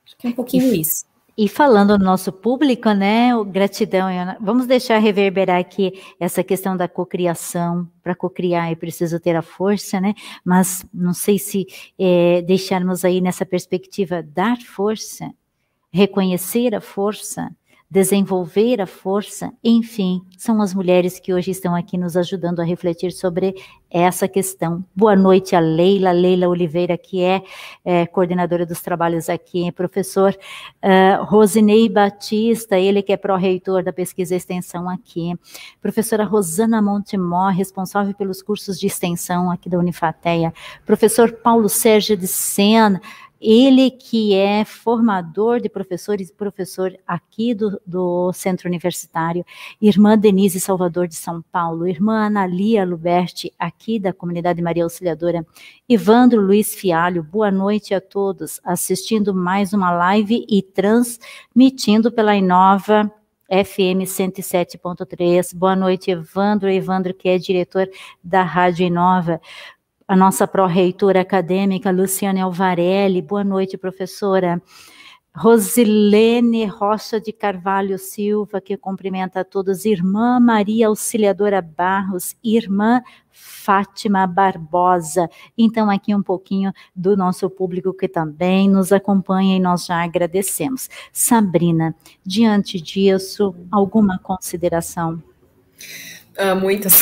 Acho que é um pouquinho isso. E falando no nosso público, né, gratidão, vamos deixar reverberar aqui essa questão da cocriação. Para cocriar é preciso ter a força, né, mas não sei se deixarmos aí nessa perspectiva dar força, reconhecer a força, desenvolver a força, enfim, são as mulheres que hoje estão aqui nos ajudando a refletir sobre essa questão. Boa noite a Leila Oliveira, que é coordenadora dos trabalhos aqui, professor Rosinei Batista, ele que é pró-reitor da pesquisa e extensão aqui, professora Rosana Montemor, responsável pelos cursos de extensão aqui da Unifateia, professor Paulo Sérgio de Sena, ele que é formador de professores e professor aqui do Centro Universitário, irmã Denise Salvador de São Paulo, irmã Analia Luberti, aqui da Comunidade Maria Auxiliadora, Evandro Luiz Fialho, boa noite a todos, assistindo mais uma live e transmitindo pela Inova FM 107.3, boa noite Evandro que é diretor da Rádio Inova, a nossa pró-reitora acadêmica, Luciana Alvarelli, boa noite, professora. Rosilene Rocha de Carvalho Silva, que cumprimenta a todos. Irmã Maria Auxiliadora Barros, irmã Fátima Barbosa. Então, aqui um pouquinho do nosso público que também nos acompanha e nós já agradecemos. Sabrina, diante disso, alguma consideração? Muitas.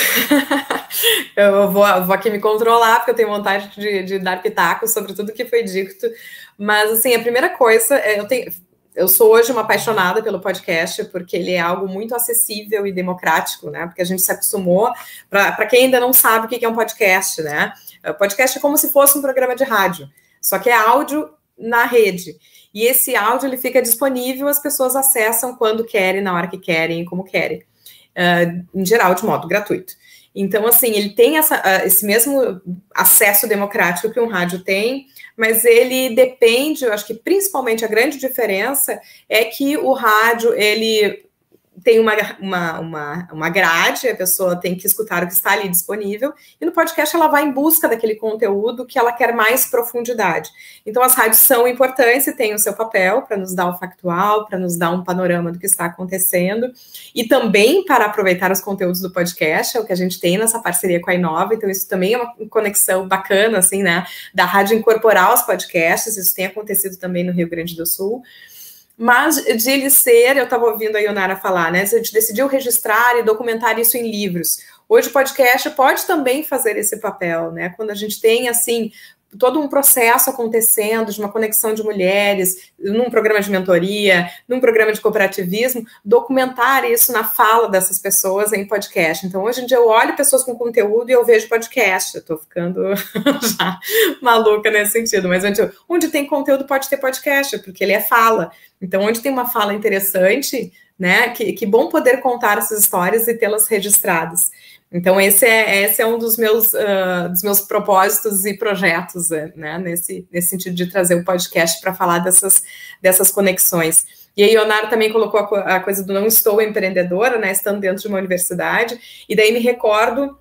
Eu vou aqui me controlar, porque eu tenho vontade de dar pitaco sobre tudo que foi dito. Mas, assim, a primeira coisa, eu sou hoje uma apaixonada pelo podcast, porque ele é algo muito acessível e democrático, né? Porque a gente se acostumou, para quem ainda não sabe o que é um podcast, né? O podcast é como se fosse um programa de rádio, só que é áudio na rede. E esse áudio, ele fica disponível, as pessoas acessam quando querem, na hora que querem e como querem. Em geral, de modo gratuito. Então, assim, ele tem esse mesmo acesso democrático que um rádio tem, mas ele depende, eu acho que principalmente a grande diferença é que o rádio, ele tem uma grade, a pessoa tem que escutar o que está ali disponível, e no podcast ela vai em busca daquele conteúdo que ela quer mais profundidade. Então as rádios são importantes e têm o seu papel para nos dar o factual, para nos dar um panorama do que está acontecendo, e também para aproveitar os conteúdos do podcast, é o que a gente tem nessa parceria com a Inova, então isso também é uma conexão bacana, assim, né, da rádio incorporar os podcasts, isso tem acontecido também no Rio Grande do Sul. Mas de ele ser, eu estava ouvindo a Ionara falar, né? A gente decidiu registrar e documentar isso em livros. Hoje o podcast pode também fazer esse papel, né? Quando a gente tem, assim, todo um processo acontecendo de uma conexão de mulheres, num programa de mentoria, num programa de cooperativismo, documentar isso na fala dessas pessoas em podcast. Então, hoje em dia, eu olho pessoas com conteúdo e eu vejo podcast. Eu tô ficando já maluca nesse sentido, mas onde tem conteúdo pode ter podcast, porque ele é fala. Então, onde tem uma fala interessante, né, que bom poder contar essas histórias e tê-las registradas. Então, esse é um dos meus propósitos e projetos, né, nesse sentido de trazer o podcast para falar dessas conexões. E a Ionara também colocou a coisa do não estou empreendedora, né, estando dentro de uma universidade, e daí me recordo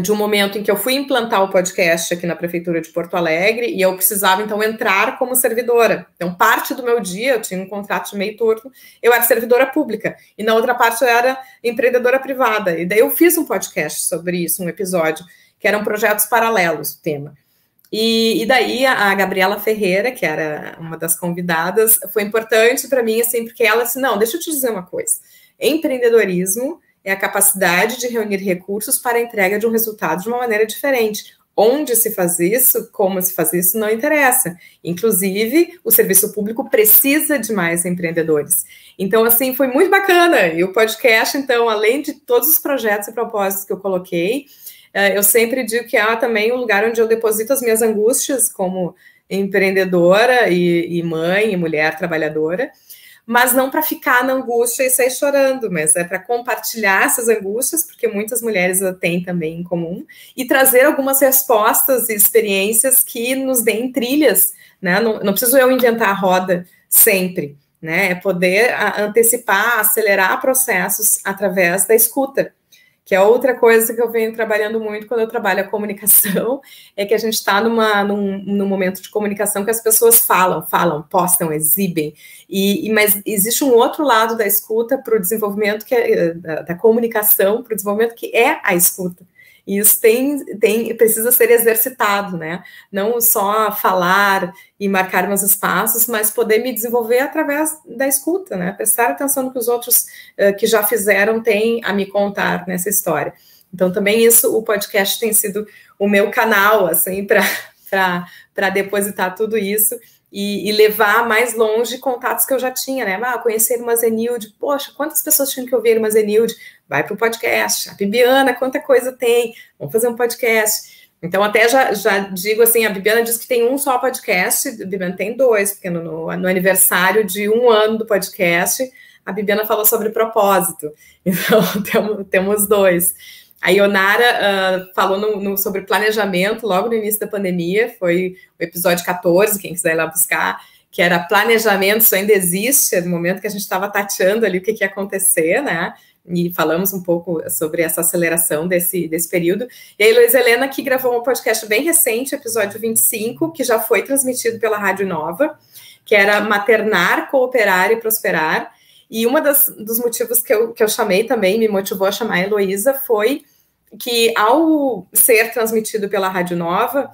de um momento em que eu fui implantar o podcast aqui na Prefeitura de Porto Alegre e eu precisava, então, entrar como servidora. Então, parte do meu dia, eu tinha um contrato de meio turno, eu era servidora pública, e na outra parte eu era empreendedora privada. E daí eu fiz um podcast sobre isso, um episódio, que eram projetos paralelos, o tema. E daí a Gabriela Ferreira, que era uma das convidadas, foi importante para mim, assim, porque ela disse, não, deixa eu te dizer uma coisa, empreendedorismo é a capacidade de reunir recursos para a entrega de um resultado de uma maneira diferente. Onde se faz isso, como se faz isso, não interessa. Inclusive, o serviço público precisa de mais empreendedores. Então, assim, foi muito bacana. E o podcast, então, além de todos os projetos e propósitos que eu coloquei, eu sempre digo que há também um lugar onde eu deposito as minhas angústias como empreendedora e mãe e mulher trabalhadora, mas não para ficar na angústia e sair chorando, mas é para compartilhar essas angústias, porque muitas mulheres a têm também em comum, e trazer algumas respostas e experiências que nos deem trilhas, né? Não preciso eu inventar a roda sempre, né? É poder antecipar, acelerar processos através da escuta, que é outra coisa que eu venho trabalhando muito quando eu trabalho a comunicação, é que a gente está num momento de comunicação que as pessoas falam, postam, exibem, mas existe um outro lado da escuta para o desenvolvimento, da comunicação, para o desenvolvimento, que é a escuta. E isso precisa ser exercitado, né? Não só falar e marcar meus espaços, mas poder me desenvolver através da escuta, né? Prestar atenção no que os outros que já fizeram têm a me contar nessa história. Então, também o podcast tem sido o meu canal, assim, para depositar tudo isso e levar mais longe contatos que eu já tinha, né? Conhecer a Irmã Zenilde, poxa, quantas pessoas tinham que ouvir a Irmã Zenilde? Vai para o podcast. A Bibiana, quanta coisa tem? Vamos fazer um podcast. Então, até já digo assim, a Bibiana diz que tem um só podcast, a Bibiana tem 2, porque no aniversário de 1 ano do podcast, a Bibiana falou sobre propósito. Então, temos 2. A Ionara falou sobre planejamento logo no início da pandemia, foi o episódio 14, quem quiser ir lá buscar, que era planejamento, isso ainda existe, no momento que a gente estava tateando ali o que ia acontecer, né? E falamos um pouco sobre essa aceleração desse período. E a Heloísa Helena, que gravou um podcast bem recente, episódio 25, que já foi transmitido pela Rádio Nova, que era Maternar, Cooperar e Prosperar. E uma dos motivos que eu chamei também, me motivou a chamar a Heloísa, foi que ao ser transmitido pela Rádio Nova,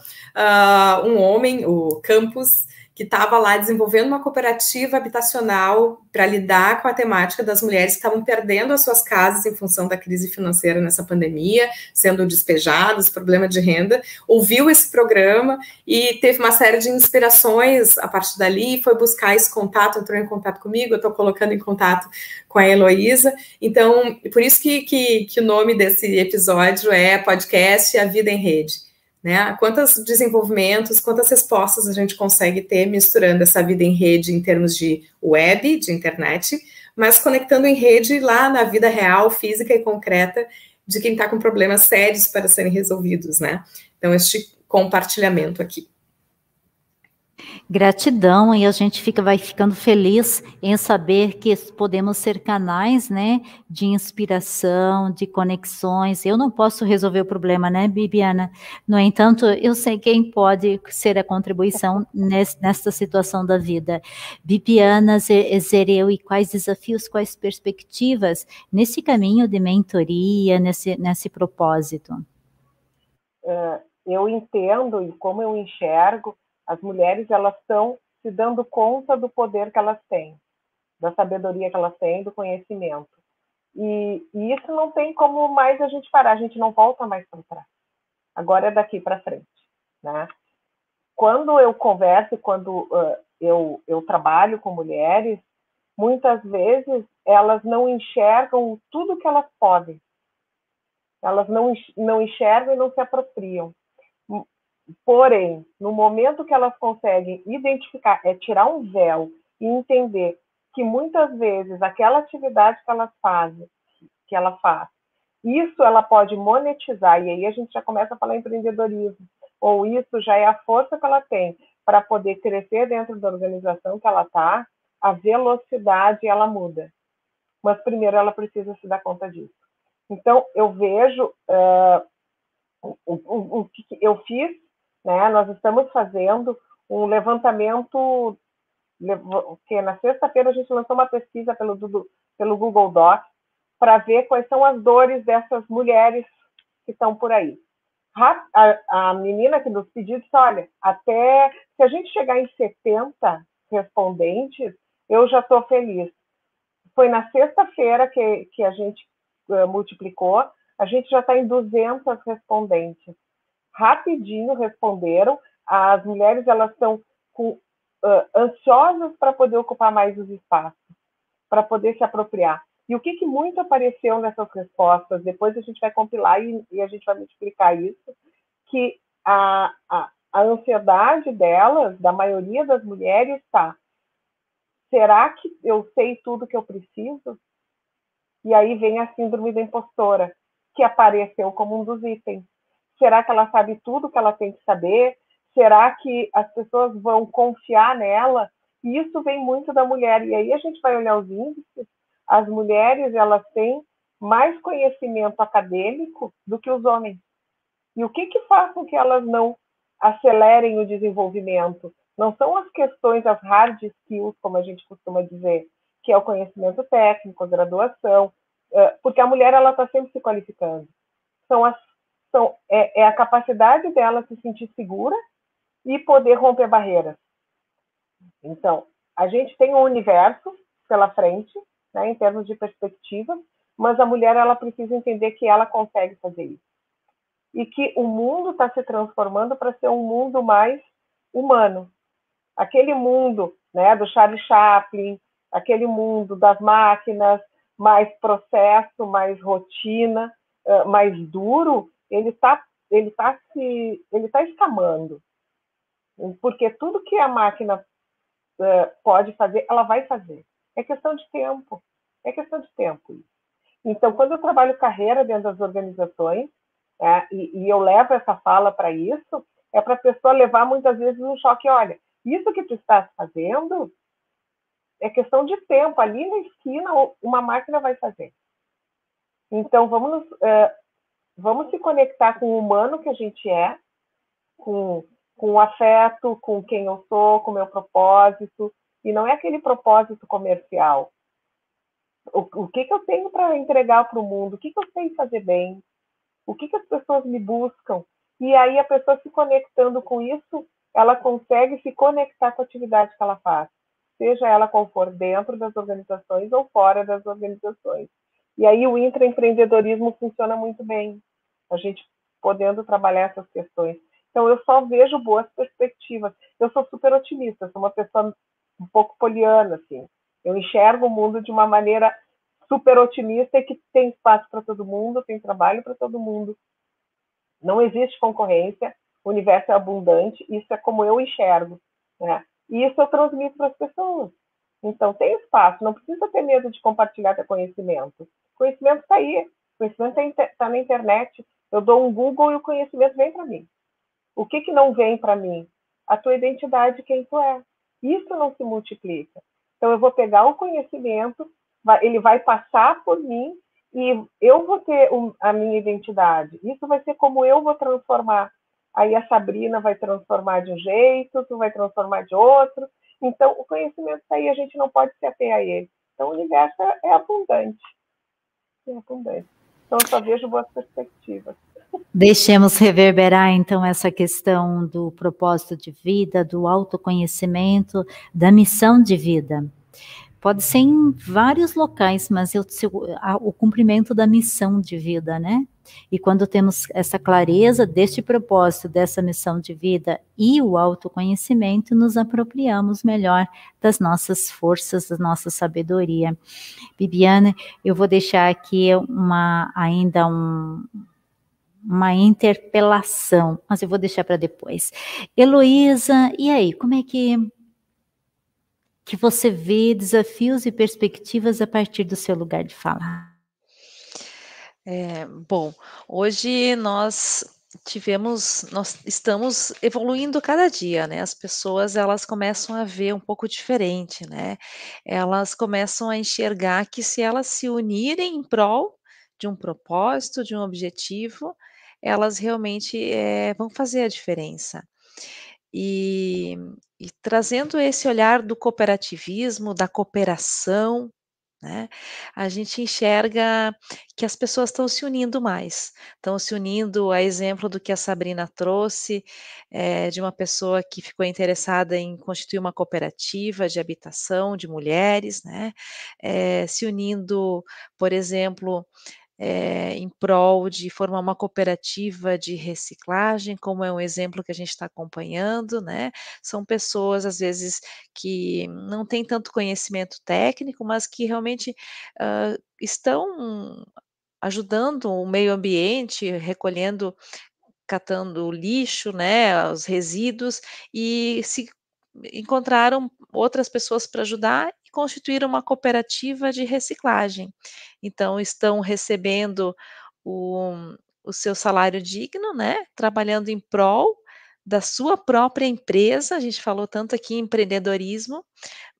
um homem, o Campos, que estava lá desenvolvendo uma cooperativa habitacional para lidar com a temática das mulheres que estavam perdendo as suas casas em função da crise financeira nessa pandemia, sendo despejadas, problema de renda, ouviu esse programa e teve uma série de inspirações a partir dali, foi buscar esse contato, entrou em contato comigo, eu estou colocando em contato com a Heloísa. Então, por isso que o nome desse episódio é podcast A Vida em Rede. Né? Quantos desenvolvimentos, quantas respostas a gente consegue ter misturando essa vida em rede em termos de web, de internet, mas conectando em rede lá na vida real, física e concreta de quem está com problemas sérios para serem resolvidos, né? Então, este compartilhamento aqui. Gratidão, e a gente vai ficando feliz em saber que podemos ser canais, né, de inspiração, de conexões. Eu não posso resolver o problema, né, Bibiana? No entanto, eu sei quem pode ser a contribuição nesta situação da vida. Bibiana Zereu, e quais desafios, quais perspectivas nesse caminho de mentoria, nesse propósito? Eu entendo, e como eu enxergo, as mulheres, elas estão se dando conta do poder que elas têm, da sabedoria que elas têm, do conhecimento. E isso não tem como mais a gente parar, a gente não volta mais para trás. Agora é daqui para frente, né? Quando eu converso, quando eu trabalho com mulheres, muitas vezes elas não enxergam tudo que elas podem. Elas não enxergam e não se apropriam. Porém, no momento que elas conseguem identificar, tirar um véu e entender que muitas vezes aquela atividade que ela faz, isso ela pode monetizar, e aí a gente já começa a falar em empreendedorismo, ou isso já é a força que ela tem para poder crescer dentro da organização que ela está, a velocidade ela muda. Mas primeiro ela precisa se dar conta disso. Então, eu vejo o que eu fiz, né? Nós estamos fazendo um levantamento, que na sexta-feira a gente lançou uma pesquisa pelo Google Docs para ver quais são as dores dessas mulheres que estão por aí. A menina que nos pediu disse, olha, até se a gente chegar em 70 respondentes, eu já estou feliz. Foi na sexta-feira que a gente multiplicou, a gente já está em 200 respondentes. Rapidinho responderam, as mulheres elas estão ansiosas para poder ocupar mais os espaços, para poder se apropriar. E o que muito apareceu nessas respostas, depois a gente vai compilar e a gente vai multiplicar isso, que a ansiedade delas, da maioria das mulheres, está: será que eu sei tudo que eu preciso? E aí vem a síndrome da impostora, que apareceu como um dos itens. Será que ela sabe tudo que ela tem que saber? Será que as pessoas vão confiar nela? E isso vem muito da mulher. E aí a gente vai olhar os índices, as mulheres elas têm mais conhecimento acadêmico do que os homens. E o que faz com que elas não acelerem o desenvolvimento? Não são as questões, as hard skills, como a gente costuma dizer, que é o conhecimento técnico, a graduação, porque a mulher ela está sempre se qualificando. São é a capacidade dela se sentir segura e poder romper barreiras. Então, a gente tem um universo pela frente, né, em termos de perspectiva, mas a mulher ela precisa entender que ela consegue fazer isso. E que o mundo está se transformando para ser um mundo mais humano. Aquele mundo, né, do Charlie Chaplin, aquele mundo das máquinas, mais processo, mais rotina, mais duro, ele tá escamando. Porque tudo que a máquina pode fazer, ela vai fazer. É questão de tempo. É questão de tempo. Então, quando eu trabalho carreira dentro das organizações, e eu levo essa fala para isso, é para a pessoa levar muitas vezes um choque. Olha, isso que tu estás fazendo é questão de tempo. Ali na esquina, uma máquina vai fazer. Então, vamos se conectar com o humano que a gente é, com o afeto, com quem eu sou, com o meu propósito. E não é aquele propósito comercial. O que eu tenho para entregar para o mundo? O que eu sei fazer bem? O que as pessoas me buscam? E aí a pessoa se conectando com isso, ela consegue se conectar com a atividade que ela faz, seja ela qual for, dentro das organizações ou fora das organizações. E aí o intraempreendedorismo funciona muito bem, a gente podendo trabalhar essas questões. Então eu só vejo boas perspectivas. Eu sou super otimista, sou uma pessoa um pouco poliana, assim. Eu enxergo o mundo de uma maneira super otimista e que tem espaço para todo mundo, tem trabalho para todo mundo. Não existe concorrência, o universo é abundante, isso é como eu enxergo, né? E isso eu transmito para as pessoas. Então, tem espaço, não precisa ter medo de compartilhar teu conhecimento. O conhecimento está aí, o conhecimento está na internet. Eu dou um Google e o conhecimento vem para mim. O que não vem para mim? A tua identidade, quem tu é. Isso não se multiplica. Então, eu vou pegar o conhecimento, ele vai passar por mim e eu vou ter a minha identidade. Isso vai ser como eu vou transformar. Aí a Sabrina vai transformar de um jeito, tu vai transformar de outro. Então, o conhecimento está aí, a gente não pode se ater a ele. Então, o universo é abundante. É abundante. Então, eu só vejo boas perspectivas. Deixemos reverberar, então, essa questão do propósito de vida, do autoconhecimento, da missão de vida. Pode ser em vários locais, mas o cumprimento da missão de vida, né? E quando temos essa clareza deste propósito, dessa missão de vida e o autoconhecimento, nos apropriamos melhor das nossas forças, da nossa sabedoria. Bibiana, eu vou deixar aqui ainda uma interpelação, mas eu vou deixar para depois. Heloísa, e aí, como é que você vê desafios e perspectivas a partir do seu lugar de fala? Bom, hoje nós estamos evoluindo cada dia, né? As pessoas, elas começam a ver um pouco diferente, né? Elas começam a enxergar que se elas se unirem em prol de um propósito, de um objetivo, elas realmente vão fazer a diferença. E trazendo esse olhar do cooperativismo, da cooperação, né, a gente enxerga que as pessoas estão se unindo mais, estão se unindo a exemplo do que a Sabrina trouxe, de uma pessoa que ficou interessada em constituir uma cooperativa de habitação de mulheres, né, se unindo, por exemplo, em prol de formar uma cooperativa de reciclagem, como é um exemplo que a gente está acompanhando, né. São pessoas, às vezes, que não têm tanto conhecimento técnico, mas que realmente, estão ajudando o meio ambiente, catando o lixo, né, os resíduos, e se encontraram outras pessoas para ajudar e constituíram uma cooperativa de reciclagem. Então estão recebendo o seu salário digno, né, trabalhando em prol da sua própria empresa, a gente falou tanto aqui em empreendedorismo,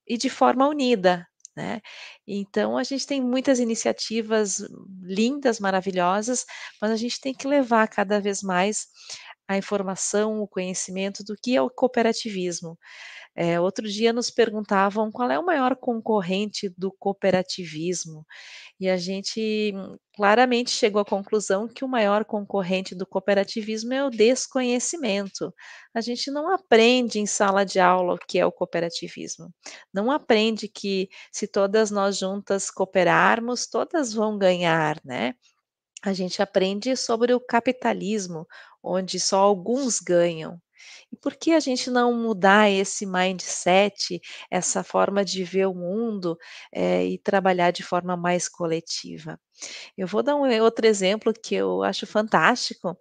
e de forma unida, né. Então a gente tem muitas iniciativas lindas, maravilhosas, mas a gente tem que levar cada vez mais a informação, o conhecimento do que é o cooperativismo. Outro dia nos perguntavam qual é o maior concorrente do cooperativismo, e a gente claramente chegou à conclusão que o maior concorrente do cooperativismo é o desconhecimento. A gente não aprende em sala de aula o que é o cooperativismo. Não aprende que se todas nós juntas cooperarmos, todas vão ganhar, né? A gente aprende sobre o capitalismo, onde só alguns ganham. E por que a gente não mudar esse mindset, essa forma de ver o mundo, e trabalhar de forma mais coletiva? Eu vou dar um outro exemplo que eu acho fantástico,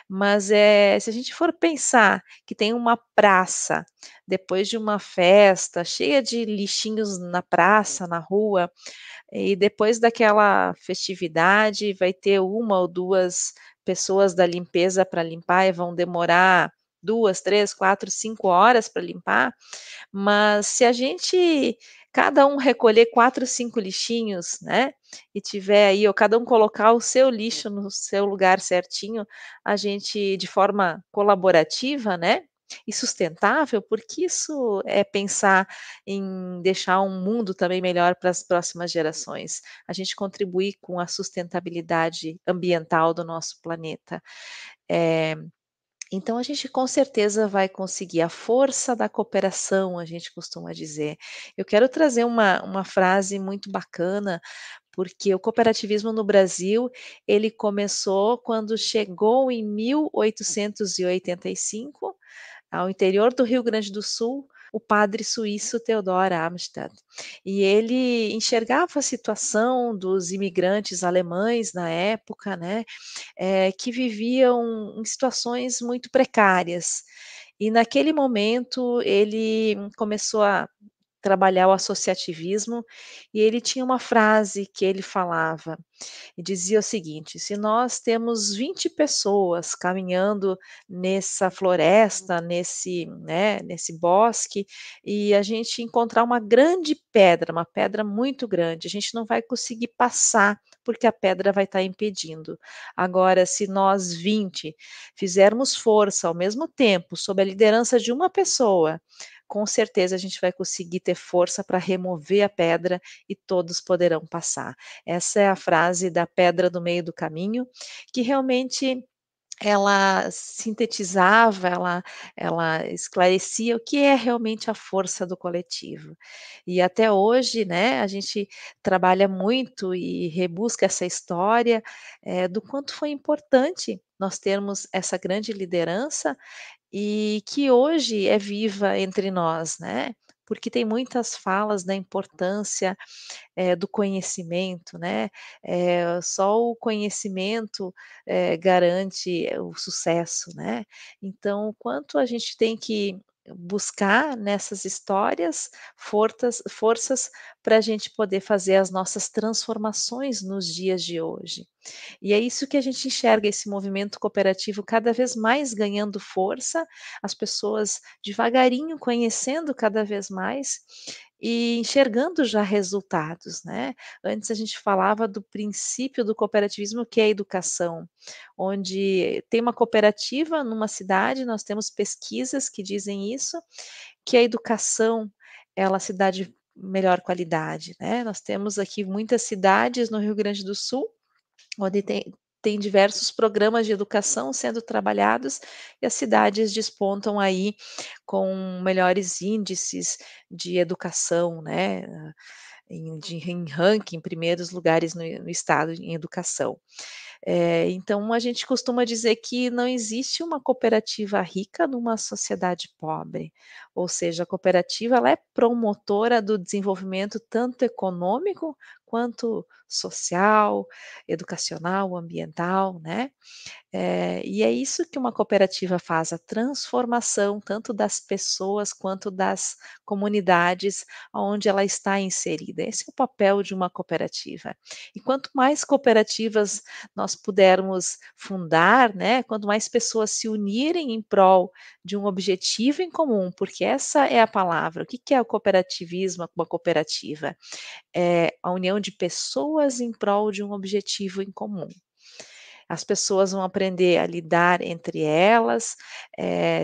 mas, se a gente for pensar que tem uma praça, depois de uma festa cheia de lixinhos na praça, na rua, e depois daquela festividade vai ter uma ou 2 pessoas da limpeza para limpar e vão demorar 2, 3, 4, 5 horas para limpar, mas se a gente cada um recolher 4, 5 lixinhos, né, e tiver aí ou cada um colocar o seu lixo no seu lugar certinho, a gente de forma colaborativa, né, e sustentável, porque isso é pensar em deixar um mundo também melhor para as próximas gerações. A gente contribuir com a sustentabilidade ambiental do nosso planeta. Eh então a gente com certeza vai conseguir a força da cooperação, a gente costuma dizer. Eu quero trazer uma frase muito bacana, porque o cooperativismo no Brasil, ele começou quando chegou em 1885 ao interior do Rio Grande do Sul, o padre suíço Theodor Amstadt. E ele enxergava a situação dos imigrantes alemães na época, né, que viviam em situações muito precárias. E naquele momento ele começou a trabalhar o associativismo e ele tinha uma frase que ele falava e dizia o seguinte: se nós temos 20 pessoas caminhando nessa floresta, nesse bosque, e a gente encontrar uma grande pedra, uma pedra muito grande, a gente não vai conseguir passar, porque a pedra vai estar impedindo. Agora, se nós 20 fizermos força ao mesmo tempo, sob a liderança de uma pessoa, com certeza a gente vai conseguir ter força para remover a pedra e todos poderão passar. Essa é a frase da pedra do meio do caminho, que realmente ela sintetizava, ela esclarecia o que é realmente a força do coletivo. E até hoje, né, a gente trabalha muito e rebusca essa história, do quanto foi importante nós termos essa grande liderança e que hoje é viva entre nós, né, porque tem muitas falas da importância do conhecimento, né, só o conhecimento, garante o sucesso, né. Então, o quanto a gente tem que buscar nessas histórias forças para a gente poder fazer as nossas transformações nos dias de hoje. E é isso que a gente enxerga esse movimento cooperativo cada vez mais ganhando força, as pessoas devagarinho conhecendo cada vez mais e enxergando já resultados, né. Antes a gente falava do princípio do cooperativismo, que é a educação, onde tem uma cooperativa numa cidade, nós temos pesquisas que dizem isso, que a educação ela se dá de melhor qualidade, né. Nós temos aqui muitas cidades no Rio Grande do Sul onde tem diversos programas de educação sendo trabalhados e as cidades despontam aí com melhores índices de educação, né, em ranking, primeiros lugares no estado em educação. Então a gente costuma dizer que não existe uma cooperativa rica numa sociedade pobre, ou seja, a cooperativa ela é promotora do desenvolvimento tanto econômico quanto social, educacional, ambiental, né. E é isso que uma cooperativa faz, a transformação tanto das pessoas quanto das comunidades onde ela está inserida. Esse é o papel de uma cooperativa. E quanto mais cooperativas nós pudermos fundar, né, quanto mais pessoas se unirem em prol de um objetivo em comum, porque essa é a palavra. O que que é o cooperativismo, uma cooperativa? É a união de pessoas em prol de um objetivo em comum. As pessoas vão aprender a lidar entre elas,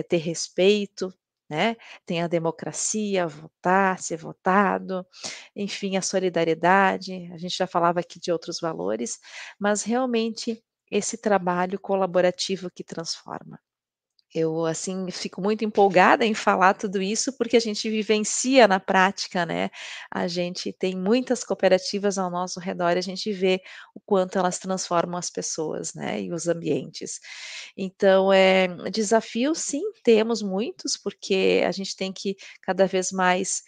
ter respeito, né? Tem a democracia, votar, ser votado, enfim, a solidariedade, a gente já falava aqui de outros valores, mas realmente esse trabalho colaborativo que transforma. Eu, assim, fico muito empolgada em falar tudo isso, porque a gente vivencia na prática, né, a gente tem muitas cooperativas ao nosso redor e a gente vê o quanto elas transformam as pessoas, né, e os ambientes. Então, desafios sim, temos muitos, porque a gente tem que cada vez mais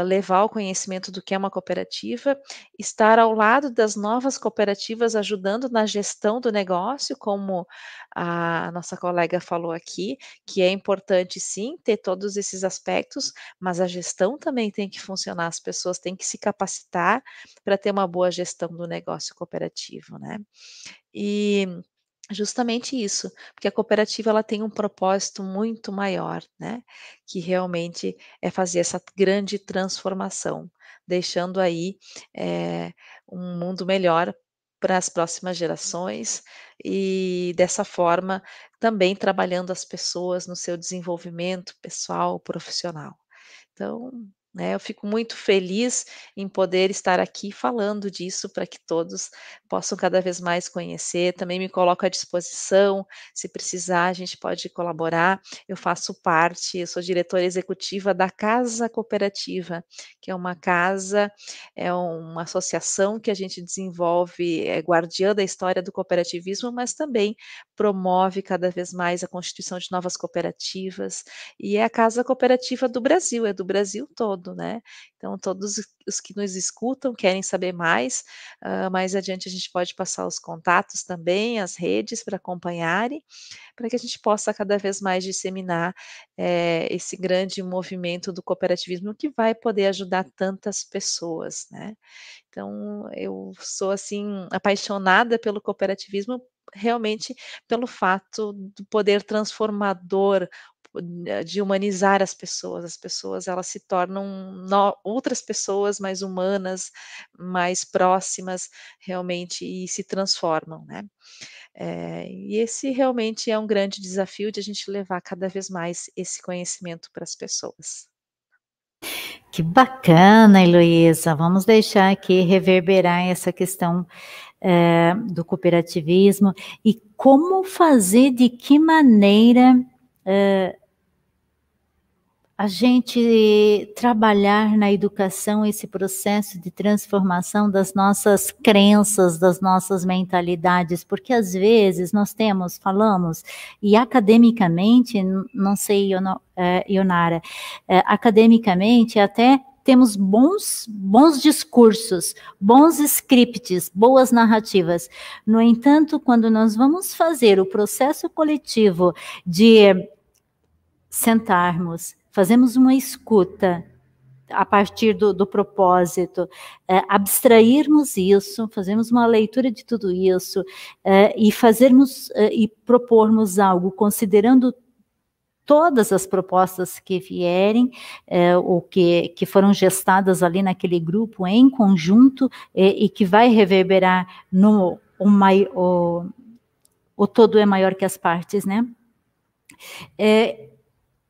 levar o conhecimento do que é uma cooperativa, estar ao lado das novas cooperativas, ajudando na gestão do negócio, como a nossa colega falou aqui, que é importante sim ter todos esses aspectos, mas a gestão também tem que funcionar, as pessoas têm que se capacitar para ter uma boa gestão do negócio cooperativo, né. E justamente isso, porque a cooperativa ela tem um propósito muito maior, né, que realmente é fazer essa grande transformação, deixando aí, um mundo melhor para as próximas gerações e dessa forma também trabalhando as pessoas no seu desenvolvimento pessoal, profissional. Então, né, eu fico muito feliz em poder estar aqui falando disso para que todos possam cada vez mais conhecer. Também me coloco à disposição, se precisar, a gente pode colaborar. Eu faço parte, eu sou diretora executiva da Casa Cooperativa, que é uma casa, é uma associação que a gente desenvolve, é guardiã da história do cooperativismo, mas também promove cada vez mais a constituição de novas cooperativas, e é a casa cooperativa do Brasil, é do Brasil todo, né. Então todos os que nos escutam querem saber mais, mais adiante a gente pode passar os contatos também, as redes para acompanharem, para que a gente possa cada vez mais disseminar, esse grande movimento do cooperativismo que vai poder ajudar tantas pessoas, né. Então eu sou, assim, apaixonada pelo cooperativismo, realmente pelo fato do poder transformador, de humanizar as pessoas elas se tornam outras pessoas mais humanas, mais próximas, realmente, e se transformam, né. E esse realmente é um grande desafio de a gente levar cada vez mais esse conhecimento para as pessoas. Que bacana, Heloísa. Vamos deixar aqui reverberar essa questão do cooperativismo e como fazer, de que maneira a gente trabalhar na educação esse processo de transformação das nossas crenças, das nossas mentalidades, porque às vezes nós falamos, e academicamente, não sei, Ionara, academicamente até temos bons discursos, bons scripts, boas narrativas. No entanto, quando nós vamos fazer o processo coletivo de sentarmos, fazemos uma escuta a partir do propósito, abstrairmos isso, fazermos uma leitura de tudo isso, e fazermos e propormos algo considerando todas as propostas que vierem, ou que foram gestadas ali naquele grupo em conjunto, e que vai reverberar o todo é maior que as partes, né?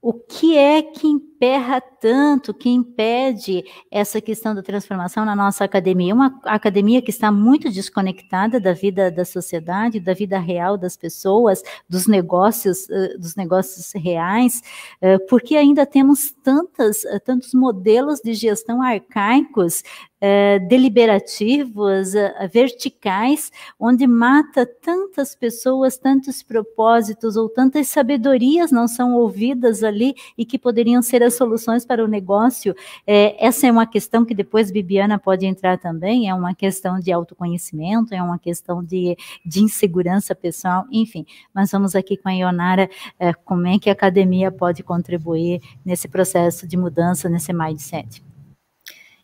O que é que emperra tanto, que impede essa questão da transformação na nossa academia? Uma academia que está muito desconectada da vida da sociedade, da vida real das pessoas, dos negócios reais, porque ainda temos tantos modelos de gestão arcaicos, deliberativos, verticais, onde mata tantas pessoas, tantos propósitos, ou tantas sabedorias não são ouvidas ali e que poderiam ser as soluções para o negócio. Essa é uma questão que depois Bibiana pode entrar também, é uma questão de autoconhecimento, é uma questão de insegurança pessoal, enfim. Mas vamos aqui com a Ionara, como é que a academia pode contribuir nesse processo de mudança, nesse mindset?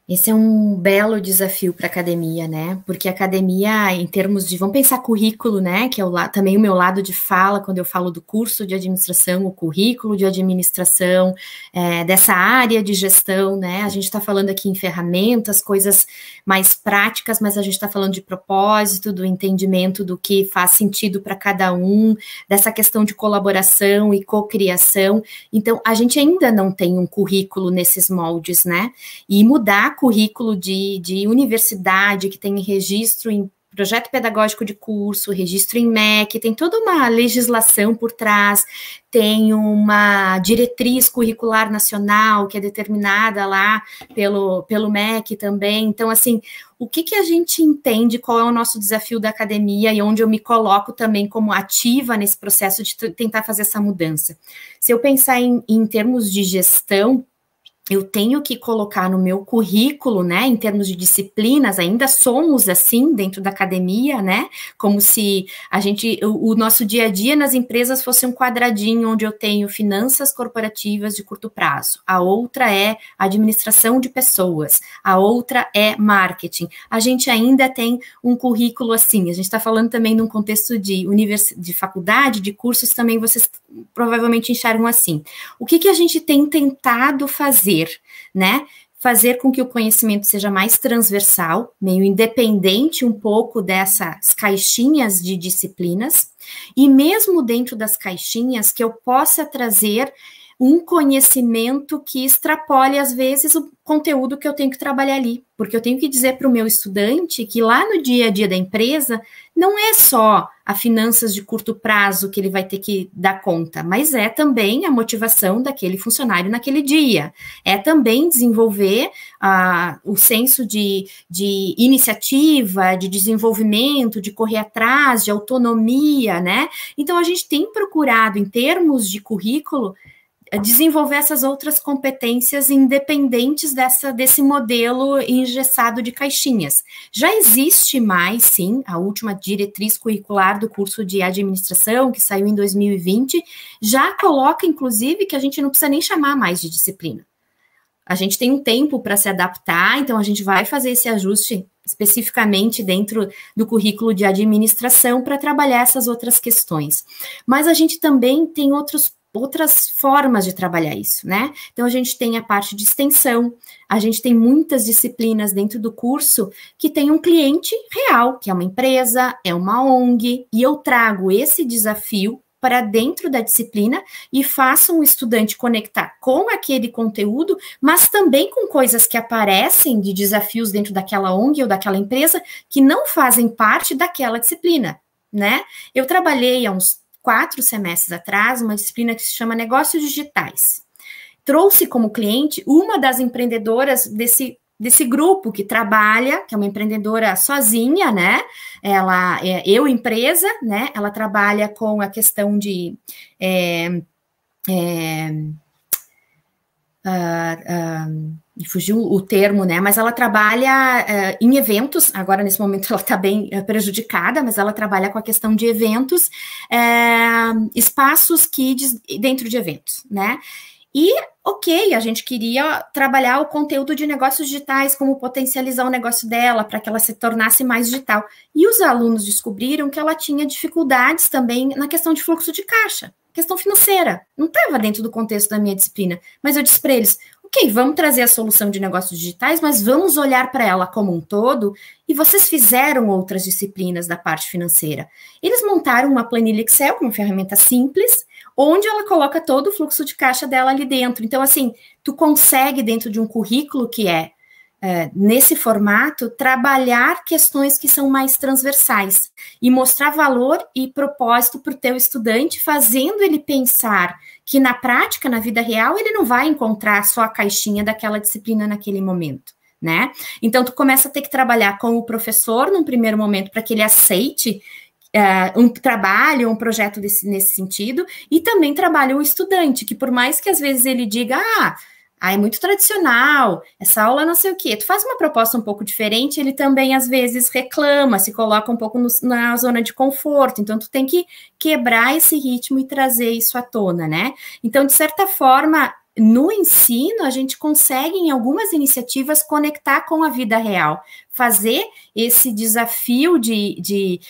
Esse é um belo desafio para a academia, né? Porque a academia, em termos de, vamos pensar currículo, né? Que é também o meu lado de fala, quando eu falo do curso de administração, o currículo de administração, dessa área de gestão, né? A gente está falando aqui em ferramentas, coisas mais práticas, mas a gente está falando de propósito, do entendimento do que faz sentido para cada um, dessa questão de colaboração e cocriação. Então, a gente ainda não tem um currículo nesses moldes, né? E mudar currículo de universidade, que tem registro em projeto pedagógico de curso, registro em MEC, tem toda uma legislação por trás, tem uma diretriz curricular nacional que é determinada lá pelo MEC também. Então, assim, o que a gente entende, qual é o nosso desafio da academia e onde eu me coloco também como ativa nesse processo de tentar fazer essa mudança? Se eu pensar em termos de gestão, eu tenho que colocar no meu currículo, né, em termos de disciplinas, ainda somos assim dentro da academia, né, como se o nosso dia a dia nas empresas fosse um quadradinho onde eu tenho finanças corporativas de curto prazo, a outra é administração de pessoas, a outra é marketing. A gente ainda tem um currículo assim, a gente está falando também num contexto de faculdade, de cursos, também vocês provavelmente enxergam assim. O que a gente tem tentado fazer, né? Fazer com que o conhecimento seja mais transversal, meio independente um pouco dessas caixinhas de disciplinas, e mesmo dentro das caixinhas que eu possa trazer um conhecimento que extrapole, às vezes, o conteúdo que eu tenho que trabalhar ali, porque eu tenho que dizer para o meu estudante que lá no dia a dia da empresa não é só a finanças de curto prazo que ele vai ter que dar conta, mas é também a motivação daquele funcionário naquele dia, é também desenvolver o senso de iniciativa, de desenvolvimento, de correr atrás, de autonomia, né? Então, a gente tem procurado, em termos de currículo, desenvolver essas outras competências independentes desse modelo engessado de caixinhas. Já existe mais, sim, a última diretriz curricular do curso de administração, que saiu em 2020, já coloca, inclusive, que a gente não precisa nem chamar mais de disciplina. A gente tem um tempo para se adaptar, então a gente vai fazer esse ajuste especificamente dentro do currículo de administração para trabalhar essas outras questões. Mas a gente também tem outras formas de trabalhar isso, né? Então, a gente tem a parte de extensão, a gente tem muitas disciplinas dentro do curso que tem um cliente real, que é uma empresa, é uma ONG, e eu trago esse desafio para dentro da disciplina e faço um estudante conectar com aquele conteúdo, mas também com coisas que aparecem de desafios dentro daquela ONG ou daquela empresa que não fazem parte daquela disciplina, né? Eu trabalhei há uns 4 semestres atrás, uma disciplina que se chama Negócios Digitais. Trouxe como cliente uma das empreendedoras desse grupo que trabalha, que é uma empreendedora sozinha, né? Ela é empresa, né? Ela trabalha com a questão de fugiu o termo, né? Mas ela trabalha em eventos. Agora, nesse momento, ela está bem prejudicada, mas ela trabalha com a questão de eventos, espaços kids dentro de eventos, né? E, ok, a gente queria trabalhar o conteúdo de negócios digitais, como potencializar o negócio dela para que ela se tornasse mais digital. E os alunos descobriram que ela tinha dificuldades também na questão de fluxo de caixa, questão financeira. Não estava dentro do contexto da minha disciplina, mas eu disse para eles, ok, vamos trazer a solução de negócios digitais, mas vamos olhar para ela como um todo, e vocês fizeram outras disciplinas da parte financeira. Eles montaram uma planilha Excel, uma ferramenta simples, onde ela coloca todo o fluxo de caixa dela ali dentro. Então, assim, tu consegue, dentro de um currículo que nesse formato, trabalhar questões que são mais transversais e mostrar valor e propósito para o teu estudante, fazendo ele pensar que na prática, na vida real, ele não vai encontrar só a caixinha daquela disciplina naquele momento, né? Então, tu começa a ter que trabalhar com o professor num primeiro momento para que ele aceite um trabalho, um projeto nesse sentido, e também trabalha o estudante, que por mais que às vezes ele diga, é muito tradicional, essa aula não sei o quê, tu faz uma proposta um pouco diferente, ele também às vezes reclama, se coloca um pouco na zona de conforto, então tu tem que quebrar esse ritmo e trazer isso à tona, né? Então, de certa forma, no ensino, a gente consegue, em algumas iniciativas, conectar com a vida real, fazer esse desafio de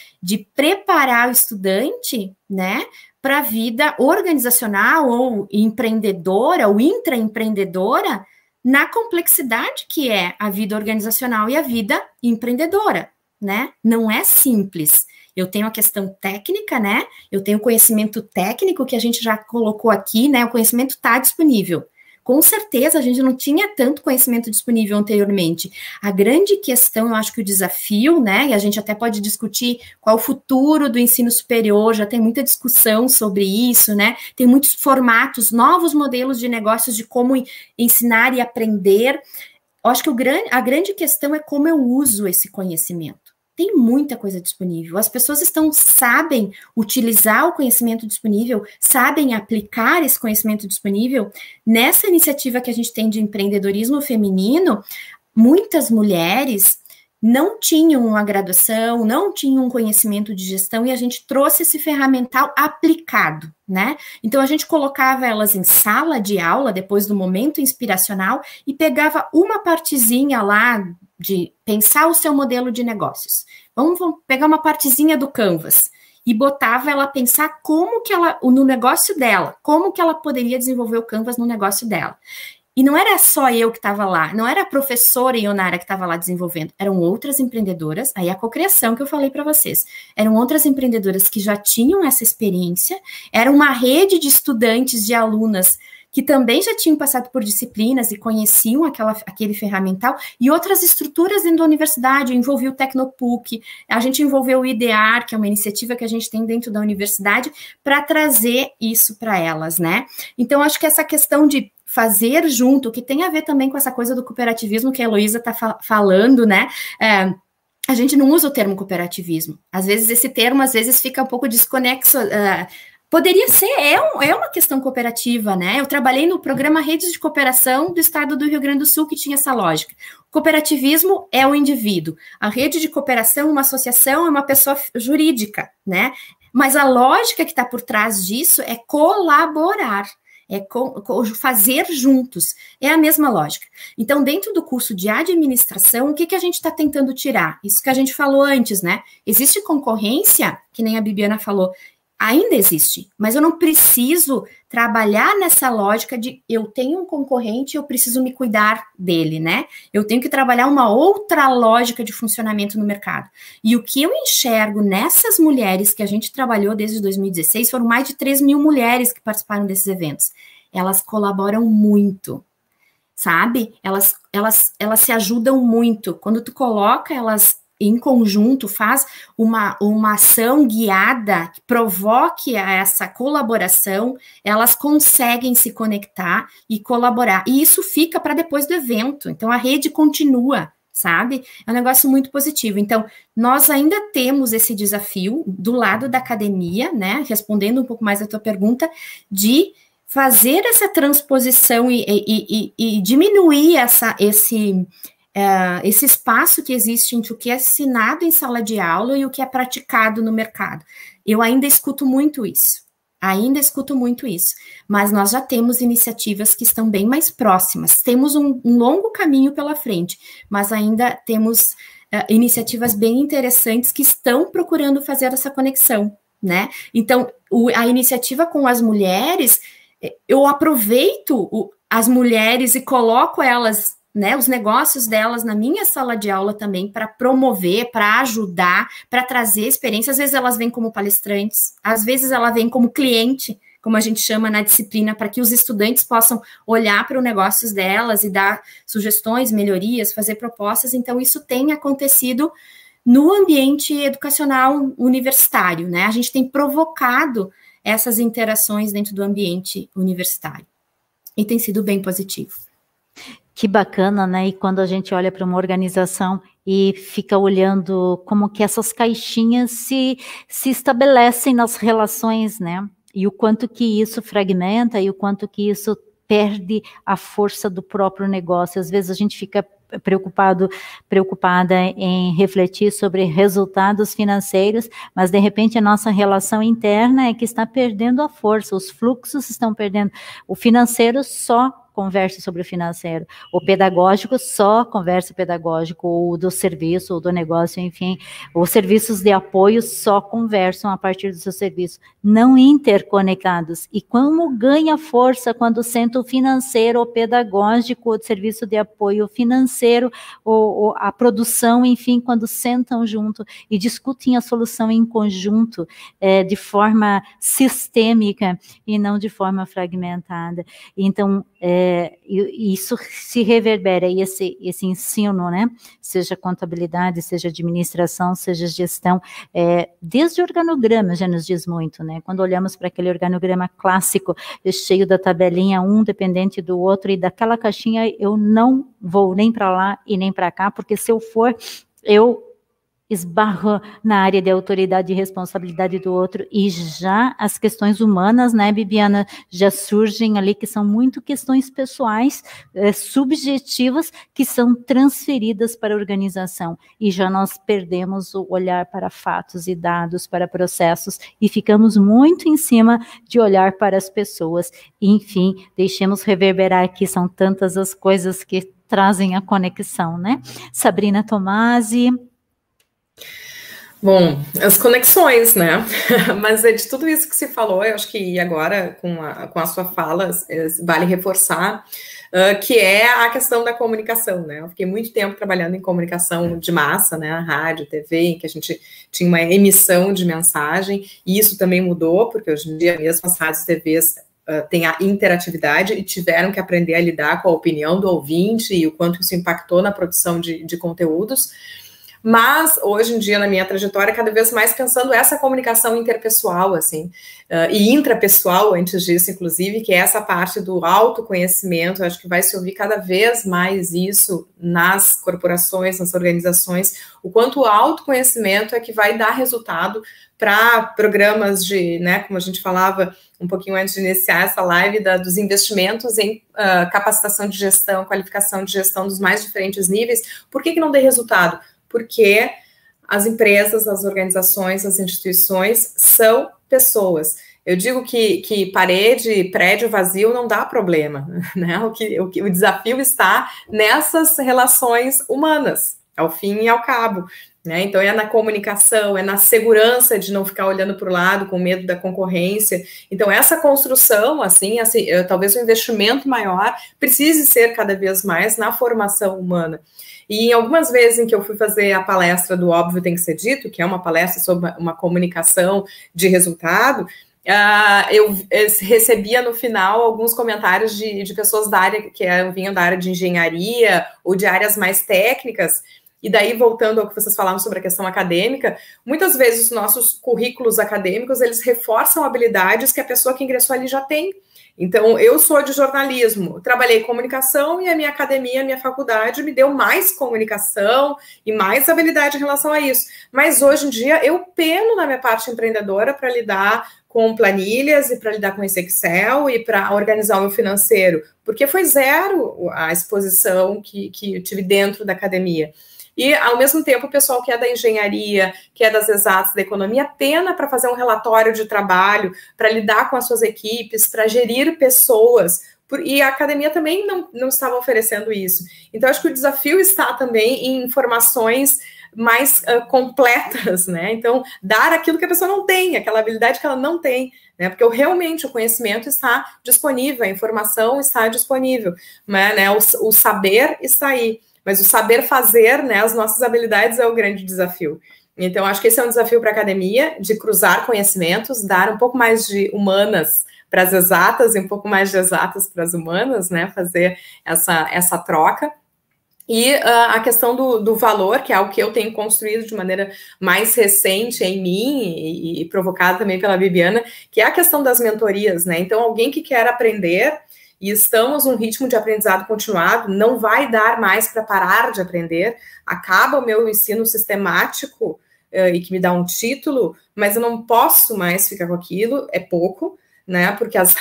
preparar o estudante, né, para a vida organizacional ou empreendedora, ou intraempreendedora, na complexidade que é a vida organizacional e a vida empreendedora, né? Não é simples. Eu tenho a questão técnica, né? Eu tenho o conhecimento técnico que a gente já colocou aqui, né? O conhecimento está disponível. Com certeza, a gente não tinha tanto conhecimento disponível anteriormente. A grande questão, eu acho que o desafio, né? E a gente até pode discutir qual o futuro do ensino superior, já tem muita discussão sobre isso, né? Tem muitos formatos, novos modelos de negócios de como ensinar e aprender. Eu acho que a grande questão é como eu uso esse conhecimento. Tem muita coisa disponível. As pessoas sabem utilizar o conhecimento disponível, sabem aplicar esse conhecimento disponível. Nessa iniciativa que a gente tem de empreendedorismo feminino, muitas mulheres não tinham uma graduação, não tinham um conhecimento de gestão, e a gente trouxe esse ferramental aplicado, né? Então, a gente colocava elas em sala de aula, depois do momento inspiracional, e pegava uma partezinha lá de pensar o seu modelo de negócios. Vamos pegar uma partezinha do Canvas e botava ela a pensar como que ela, no negócio dela, como que ela poderia desenvolver o Canvas no negócio dela. E não era só eu que estava lá, não era a professora Ionara que estava lá desenvolvendo, eram outras empreendedoras, aí a cocriação que eu falei para vocês, eram outras empreendedoras que já tinham essa experiência, era uma rede de estudantes, de alunas, que também já tinham passado por disciplinas e conheciam aquele ferramental, e outras estruturas dentro da universidade. Eu envolvi o Tecnopuc, a gente envolveu o IDEAR, que é uma iniciativa que a gente tem dentro da universidade, para trazer isso para elas, né? Então, acho que essa questão de fazer junto, que tem a ver também com essa coisa do cooperativismo que a Heloísa está falando, né? A gente não usa o termo cooperativismo. Às vezes, esse termo, fica um pouco desconexo. Poderia ser, é uma questão cooperativa, né? Eu trabalhei no programa Redes de Cooperação do estado do Rio Grande do Sul, que tinha essa lógica. O cooperativismo é o indivíduo. A rede de cooperação, uma associação, é uma pessoa jurídica, né? Mas a lógica que está por trás disso é colaborar. É fazer juntos, é a mesma lógica. Então, dentro do curso de administração, o que a gente está tentando tirar? Isso que a gente falou antes, né? Existe concorrência, que nem a Bibiana falou, ainda existe, mas eu não preciso trabalhar nessa lógica de eu tenho um concorrente, eu preciso me cuidar dele, né? Eu tenho que trabalhar uma outra lógica de funcionamento no mercado. E o que eu enxergo nessas mulheres que a gente trabalhou desde 2016, foram mais de 3 mil mulheres que participaram desses eventos. Elas colaboram muito, sabe? Elas se ajudam muito. Quando tu coloca elas em conjunto, faz uma ação guiada que provoque essa colaboração, elas conseguem se conectar e colaborar. E isso fica para depois do evento. Então, a rede continua, sabe? É um negócio muito positivo. Então, nós ainda temos esse desafio do lado da academia, né? Respondendo um pouco mais a tua pergunta, de fazer essa transposição e diminuir esse espaço que existe entre o que é ensinado em sala de aula e o que é praticado no mercado. Eu ainda escuto muito isso, mas nós já temos iniciativas que estão bem mais próximas, temos um longo caminho pela frente, mas ainda temos iniciativas bem interessantes que estão procurando fazer essa conexão, né? Então, a iniciativa com as mulheres, eu aproveito as mulheres e coloco elas, né, os negócios delas na minha sala de aula também, para promover, para ajudar, para trazer experiência. Às vezes elas vêm como palestrantes, às vezes ela vem como cliente, como a gente chama na disciplina, para que os estudantes possam olhar para os negócios delas e dar sugestões, melhorias, fazer propostas. Então, isso tem acontecido no ambiente educacional universitário, né? A gente tem provocado essas interações dentro do ambiente universitário. E tem sido bem positivo. Que bacana, né? E quando a gente olha para uma organização e fica olhando como que essas caixinhas se estabelecem nas relações, né? E o quanto que isso fragmenta e o quanto que isso perde a força do próprio negócio. Às vezes a gente fica preocupada em refletir sobre resultados financeiros, mas de repente a nossa relação interna é que está perdendo a força, os fluxos estão perdendo, o financeiro só conversa sobre o financeiro, o pedagógico só conversa pedagógico, ou do serviço, ou do negócio, enfim, os serviços de apoio só conversam a partir do seu serviço, não interconectados, e como ganha força quando senta o financeiro, o pedagógico, o serviço de apoio financeiro, ou a produção, enfim, quando sentam junto e discutem a solução em conjunto, de forma sistêmica e não de forma fragmentada. Então, isso se reverbera, e esse ensino, né, seja contabilidade, seja administração, seja gestão, desde o organograma já nos diz muito, né, quando olhamos para aquele organograma clássico, cheio da tabelinha, um dependente do outro, e daquela caixinha eu não vou nem para lá e nem para cá, porque se eu for, eu esbarra na área de autoridade e responsabilidade do outro, e já as questões humanas, né, Bibiana, já surgem ali, que são muito questões pessoais, subjetivas, que são transferidas para a organização, e já nós perdemos o olhar para fatos e dados, para processos, e ficamos muito em cima de olhar para as pessoas. Enfim, deixemos reverberar aqui, são tantas as coisas que trazem a conexão, né? Sabrina Tomasi. Bom, as conexões, né? Mas de tudo isso que se falou, eu acho que agora, com a sua fala, vale reforçar que é a questão da comunicação, né? Eu fiquei muito tempo trabalhando em comunicação de massa, né? Rádio, TV, em que a gente tinha uma emissão de mensagem, e isso também mudou, porque hoje em dia mesmo as rádios e TVs têm a interatividade e tiveram que aprender a lidar com a opinião do ouvinte e o quanto isso impactou na produção de conteúdos. Mas, hoje em dia, na minha trajetória, cada vez mais pensando essa comunicação interpessoal, assim, e intrapessoal, antes disso, inclusive, que é essa parte do autoconhecimento. Eu acho que vai se ouvir cada vez mais isso nas corporações, nas organizações, o quanto o autoconhecimento é que vai dar resultado para programas de, né, como a gente falava um pouquinho antes de iniciar essa live, dos investimentos em capacitação de gestão, qualificação de gestão dos mais diferentes níveis. Por que não dê resultado? Porque as empresas, as organizações, as instituições são pessoas. Eu digo que parede, prédio vazio não dá problema, né? O desafio está nessas relações humanas, ao fim e ao cabo, né? Então é na comunicação, é na segurança de não ficar olhando para o lado com medo da concorrência. Então essa construção, assim, talvez um investimento maior precise ser cada vez mais na formação humana. E em algumas vezes em que eu fui fazer a palestra do Óbvio Tem Que Ser Dito, que é uma palestra sobre uma comunicação de resultado, eu recebia no final alguns comentários de pessoas da área, que vinham da área de engenharia ou de áreas mais técnicas. E daí, voltando ao que vocês falaram sobre a questão acadêmica, muitas vezes os nossos currículos acadêmicos, eles reforçam habilidades que a pessoa que ingressou ali já tem. Então, eu sou de jornalismo, trabalhei comunicação e a minha academia, a minha faculdade me deu mais comunicação e mais habilidade em relação a isso. Mas hoje em dia eu peno na minha parte empreendedora para lidar com planilhas e para lidar com esse Excel e para organizar o meu financeiro, porque foi zero a exposição que eu tive dentro da academia. E, ao mesmo tempo, o pessoal que é da engenharia, que é das exatas, da economia, pena para fazer um relatório de trabalho, para lidar com as suas equipes, para gerir pessoas. E a academia também não estava oferecendo isso. Então, acho que o desafio está também em informações mais completas, né? Então, dar aquilo que a pessoa não tem, aquela habilidade que ela não tem, né? Porque realmente o conhecimento está disponível, a informação está disponível, né? O saber está aí. Mas o saber fazer, né, as nossas habilidades é o grande desafio. Então, acho que esse é um desafio para a academia, de cruzar conhecimentos, dar um pouco mais de humanas para as exatas e um pouco mais de exatas para as humanas, né, fazer essa troca. E a questão do valor, que é algo que eu tenho construído de maneira mais recente em mim e provocada também pela Bibiana, que é a questão das mentorias, né? Então, alguém que quer aprender e estamos num ritmo de aprendizado continuado, não vai dar mais para parar de aprender, acaba o meu ensino sistemático e que me dá um título, mas eu não posso mais ficar com aquilo, é pouco, né, porque as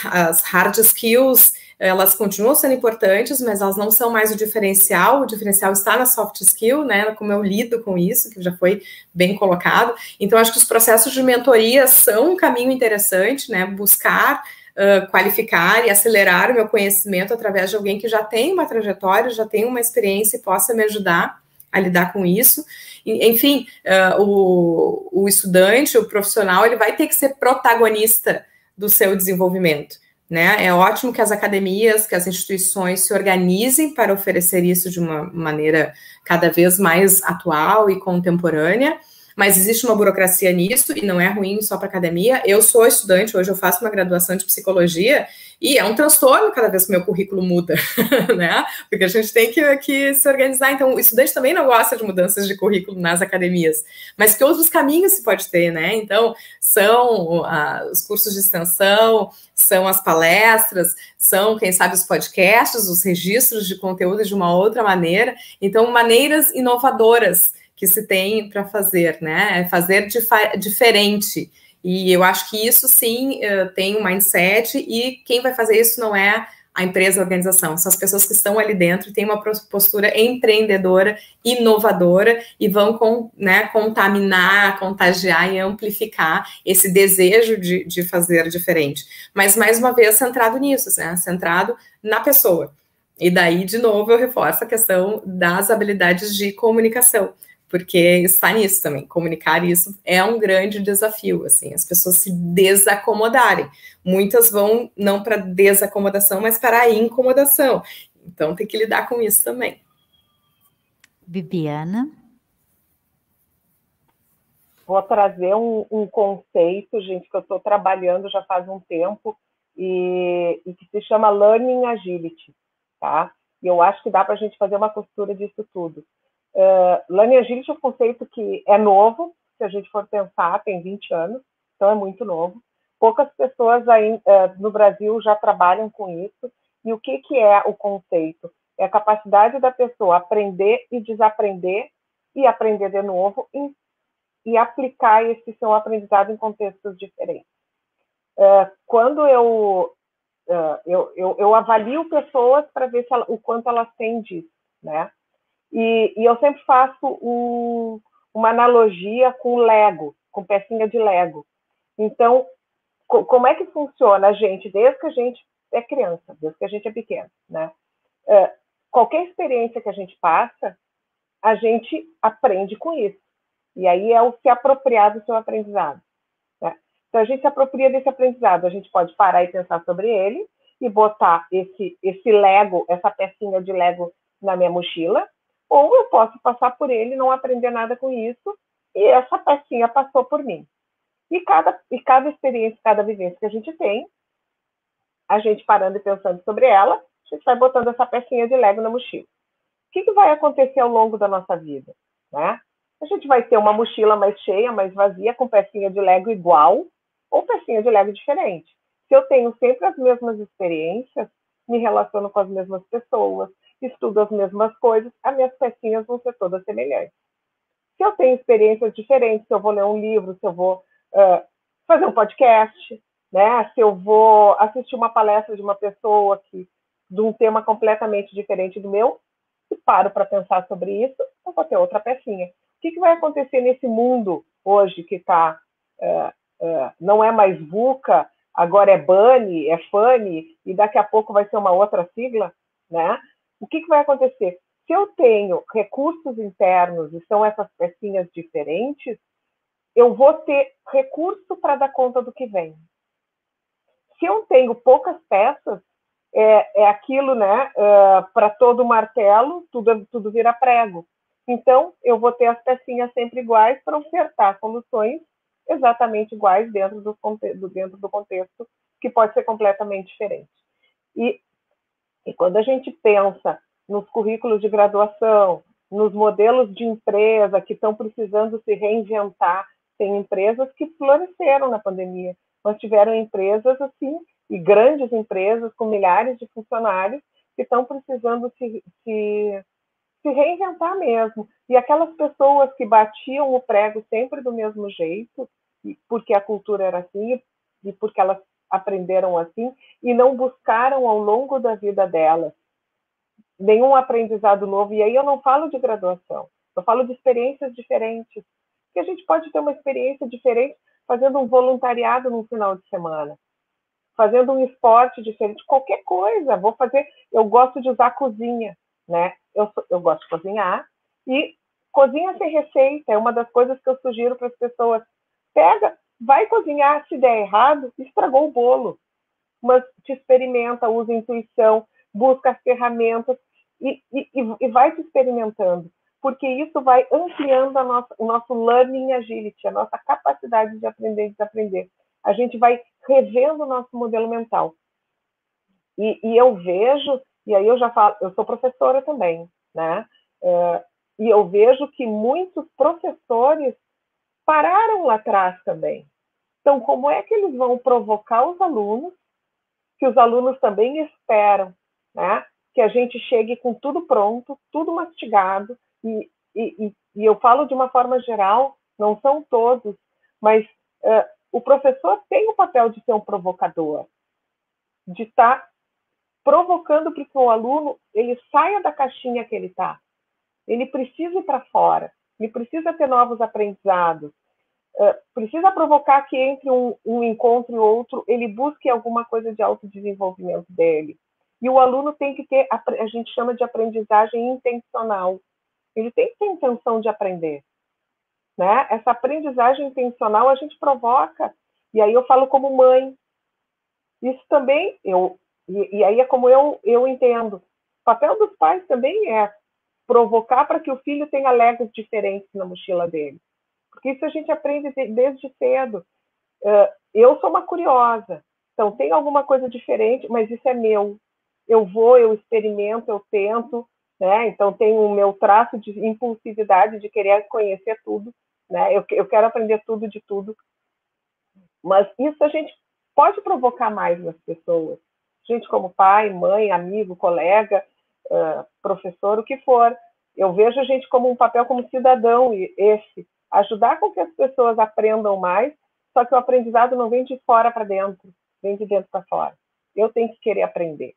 hard skills, elas continuam sendo importantes, mas elas não são mais o diferencial está na soft skill, né, como eu lido com isso, que já foi bem colocado. Então, acho que os processos de mentoria são um caminho interessante, né, buscar qualificar e acelerar o meu conhecimento através de alguém que já tem uma trajetória, já tem uma experiência e possa me ajudar a lidar com isso. Enfim, o estudante, o profissional, ele vai ter que ser protagonista do seu desenvolvimento, né? É ótimo que as academias, que as instituições se organizem para oferecer isso de uma maneira cada vez mais atual e contemporânea, mas existe uma burocracia nisso, e não é ruim só para a academia. Eu sou estudante, hoje eu faço uma graduação de psicologia, e é um transtorno cada vez que o meu currículo muda, né? Porque a gente tem que se organizar. Então, o estudante também não gosta de mudanças de currículo nas academias, mas que outros caminhos se pode ter, né? Então, são os cursos de extensão, são as palestras, são, quem sabe, os podcasts, os registros de conteúdo de uma outra maneira. Então, maneiras inovadoras que se tem para fazer, né? Fazer diferente. E eu acho que isso, sim, tem um mindset, e quem vai fazer isso não é a empresa, a organização, são as pessoas que estão ali dentro e têm uma postura empreendedora, inovadora, e vão contaminar, contagiar e amplificar esse desejo de fazer diferente. Mas, mais uma vez, centrado nisso, né? Centrado na pessoa. E daí, de novo, eu reforço a questão das habilidades de comunicação, porque está nisso também. Comunicar isso é um grande desafio, assim, as pessoas se desacomodarem. Muitas vão não para desacomodação, mas para a incomodação. Então, tem que lidar com isso também. Bibiana? Vou trazer um conceito, gente, que eu estou trabalhando já faz um tempo, e que se chama Learning Agility, tá? E eu acho que dá para a gente fazer uma costura disso tudo. Learning Agility é um conceito que é novo, se a gente for pensar, tem 20 anos, então é muito novo. Poucas pessoas aí no Brasil já trabalham com isso. E o que é o conceito? É a capacidade da pessoa aprender e desaprender e aprender de novo e aplicar esse seu aprendizado em contextos diferentes. Quando eu avalio pessoas para ver o quanto elas têm disso, né? E eu sempre faço uma analogia com Lego, com pecinha de Lego. Então, como é que funciona a gente, desde que a gente é criança, desde que a gente é pequeno, né? Qualquer experiência que a gente passa, a gente aprende com isso. E aí é o se apropriar do seu aprendizado, né? Então, a gente se apropria desse aprendizado. A gente pode parar e pensar sobre ele e botar esse Lego, essa pecinha de Lego na minha mochila, ou eu posso passar por ele e não aprender nada com isso, e essa pecinha passou por mim. E cada experiência, cada vivência que a gente tem, a gente parando e pensando sobre ela, a gente vai botando essa pecinha de Lego na mochila. O que vai acontecer ao longo da nossa vida, né? A gente vai ter uma mochila mais cheia, mais vazia, com pecinha de Lego igual, ou pecinha de Lego diferente. Se eu tenho sempre as mesmas experiências, me relaciono com as mesmas pessoas, estudo as mesmas coisas, as minhas pecinhas vão ser todas semelhantes. Se eu tenho experiências diferentes, se eu vou ler um livro, se eu vou fazer um podcast, né? Se eu vou assistir uma palestra de uma pessoa de um tema completamente diferente do meu, e paro para pensar sobre isso, eu vou ter outra pecinha. O que vai acontecer nesse mundo hoje que está não é mais VUCA, agora é BANI, é FANI, e daqui a pouco vai ser uma outra sigla, né? O que vai acontecer? Se eu tenho recursos internos e são essas pecinhas diferentes, eu vou ter recurso para dar conta do que vem. Se eu tenho poucas peças, é aquilo, né? Para todo martelo, tudo vira prego. Então, eu vou ter as pecinhas sempre iguais para ofertar soluções exatamente iguais dentro do contexto, que pode ser completamente diferente. E quando a gente pensa nos currículos de graduação, nos modelos de empresa que estão precisando se reinventar, tem empresas que floresceram na pandemia, mas tiveram empresas assim, e grandes empresas com milhares de funcionários que estão precisando se reinventar mesmo. E aquelas pessoas que batiam o prego sempre do mesmo jeito, porque a cultura era assim, e porque elas aprenderam assim e não buscaram ao longo da vida delas nenhum aprendizado novo. E aí eu não falo de graduação, eu falo de experiências diferentes, que a gente pode ter uma experiência diferente fazendo um voluntariado no final de semana, fazendo um esporte diferente, qualquer coisa. Eu gosto de usar a cozinha, né? Eu gosto de cozinhar, e cozinha sem receita é uma das coisas que eu sugiro para as pessoas. Vai cozinhar, se der errado, estragou o bolo, mas te experimenta, usa intuição, busca as ferramentas e vai te experimentando, porque isso vai ampliando o nosso learning agility, a nossa capacidade de aprender e desaprender. A gente vai revendo o nosso modelo mental. E eu vejo, e aí eu já falo, eu sou professora também, né? E eu vejo que muitos professores pararam lá atrás também. Então, como é que eles vão provocar os alunos, que os alunos também esperam, né? Que a gente chegue com tudo pronto, tudo mastigado, e eu falo de uma forma geral, não são todos, mas o professor tem o papel de ser um provocador, de estar provocando para que o aluno ele saia da caixinha que ele está. Ele precisa ir para fora, ele precisa ter novos aprendizados, precisa provocar que entre um encontro e outro, ele busque alguma coisa de autodesenvolvimento dele. E o aluno tem que ter, a gente chama de aprendizagem intencional. Ele tem que ter intenção de aprender, né? Essa aprendizagem intencional a gente provoca. E aí eu falo como mãe. Isso também, e aí é como eu entendo. O papel dos pais também é provocar para que o filho tenha legos diferentes na mochila dele. Porque isso a gente aprende desde cedo. Eu sou uma curiosa, então tem alguma coisa diferente, mas isso é meu. Eu experimento, eu tento, né? Então tem o meu traço de impulsividade, de querer conhecer tudo, né? Eu quero aprender tudo de tudo. Mas isso a gente pode provocar mais nas pessoas. Gente como pai, mãe, amigo, colega, professor, o que for. Eu vejo a gente como um papel como cidadão, ajudar com que as pessoas aprendam mais, só que o aprendizado não vem de fora para dentro, vem de dentro para fora. Eu tenho que querer aprender,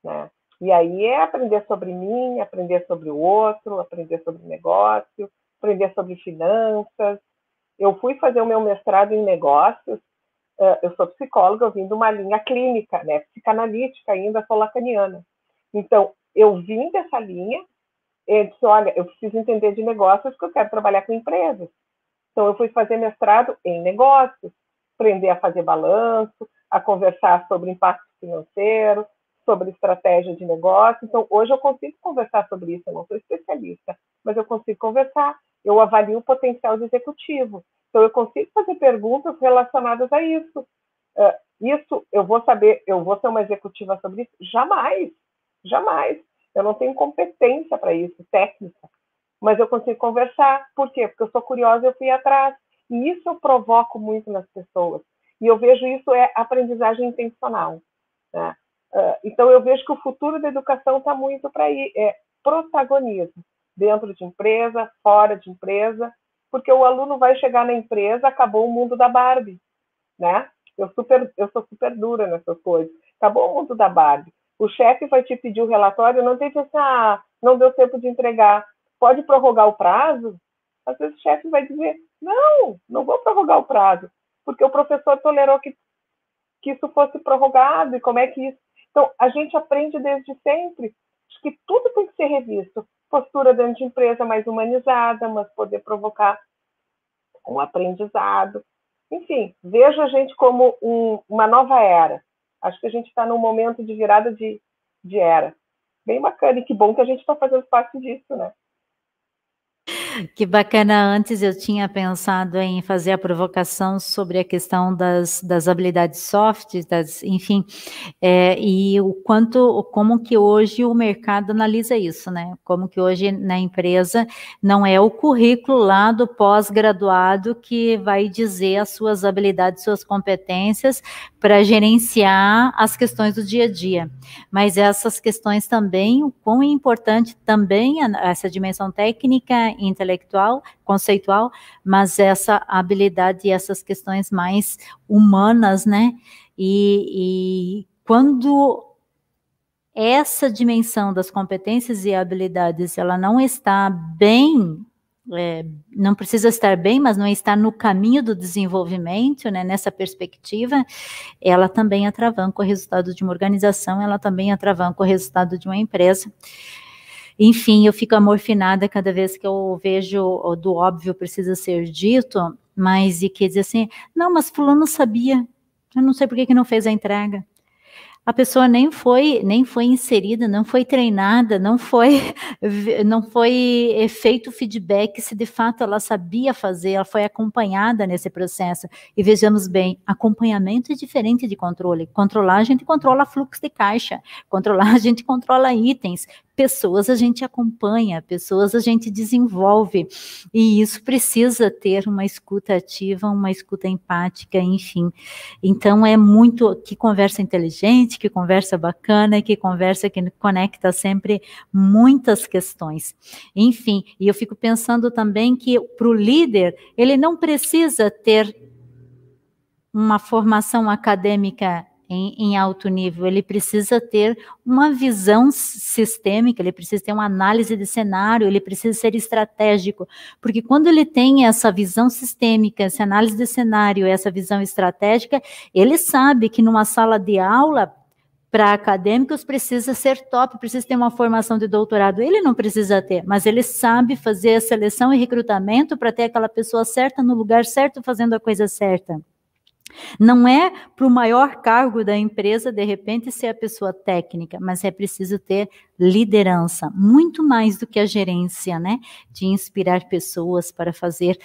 né? E aí é aprender sobre mim, aprender sobre o outro, aprender sobre negócio, aprender sobre finanças. Eu fui fazer o meu mestrado em negócios, eu sou psicóloga, eu vim de uma linha clínica, né, psicanalítica ainda, sou lacaniana. Então, eu vim dessa linha, eu disse, olha, eu preciso entender de negócios porque eu quero trabalhar com empresas. Então, eu fui fazer mestrado em negócios, aprender a fazer balanço, a conversar sobre impacto financeiro, sobre estratégia de negócio. Então, hoje eu consigo conversar sobre isso, eu não sou especialista, mas eu consigo conversar. Eu avalio o potencial de executivo. Então, eu consigo fazer perguntas relacionadas a isso. Isso, eu vou saber, eu vou ser uma executiva sobre isso? Jamais, jamais. Eu não tenho competência para isso, técnica. Mas eu consigo conversar. Por quê? Porque eu sou curiosa e eu fui atrás. E isso eu provoco muito nas pessoas. E eu vejo isso aprendizagem intencional, né? Então, eu vejo que o futuro da educação está muito para aí. É protagonismo. Dentro de empresa, fora de empresa. Porque o aluno vai chegar na empresa, acabou o mundo da Barbie, né? Eu sou super dura nessas coisas. Acabou o mundo da Barbie. O chefe vai te pedir o relatório, não tem que assim, não deu tempo de entregar. Pode prorrogar o prazo? Às vezes o chefe vai dizer, não vou prorrogar o prazo, porque o professor tolerou que isso fosse prorrogado, e como é que isso... Então, a gente aprende desde sempre. Acho que tudo tem que ser revisto. Postura dentro de empresa mais humanizada, mas poder provocar um aprendizado. Enfim, vejo a gente como uma nova era. Acho que a gente está num momento de virada de era. Bem bacana, e que bom que a gente está fazendo parte disso, né? Que bacana. Antes eu tinha pensado em fazer a provocação sobre a questão das habilidades soft, enfim, e como que hoje o mercado analisa isso, né? Como que hoje na empresa não é o currículo lá do pós-graduado que vai dizer as suas habilidades, suas competências para gerenciar as questões do dia a dia. Mas essas questões também, o quão é importante também essa dimensão técnica, intelectual, conceitual, mas essa habilidade e essas questões mais humanas, né? E quando essa dimensão das competências e habilidades, ela não está bem, não precisa estar bem, mas não está no caminho do desenvolvimento, né, nessa perspectiva, ela também atravanca o resultado de uma organização, ela também atravanca o resultado de uma empresa. Enfim, eu fico amorfinada cada vez que eu vejo do óbvio precisa ser dito, mas e que diz assim, não, mas fulano sabia, eu não sei por que não fez a entrega. A pessoa nem foi inserida, não foi treinada, não foi feito feedback se de fato ela sabia fazer, ela foi acompanhada nesse processo. E vejamos bem, acompanhamento é diferente de controle. Controlar, a gente controla fluxo de caixa. Controlar, a gente controla itens. Pessoas a gente acompanha, pessoas a gente desenvolve. E isso precisa ter uma escuta ativa, uma escuta empática, enfim. Então é muito, que conversa inteligente, que conversa bacana, que conversa que conecta sempre muitas questões. Enfim, e eu fico pensando também que para o líder, ele não precisa ter uma formação acadêmica em alto nível, ele precisa ter uma visão sistêmica, ele precisa ter uma análise de cenário, ele precisa ser estratégico, porque quando ele tem essa visão sistêmica, essa análise de cenário, essa visão estratégica, ele sabe que numa sala de aula, para acadêmicos precisa ser top, precisa ter uma formação de doutorado, ele não precisa ter, mas ele sabe fazer a seleção e recrutamento para ter aquela pessoa certa no lugar certo, fazendo a coisa certa. Não é para o maior cargo da empresa, de repente, ser a pessoa técnica, mas é preciso ter liderança, muito mais do que a gerência, né? De inspirar pessoas para fazer,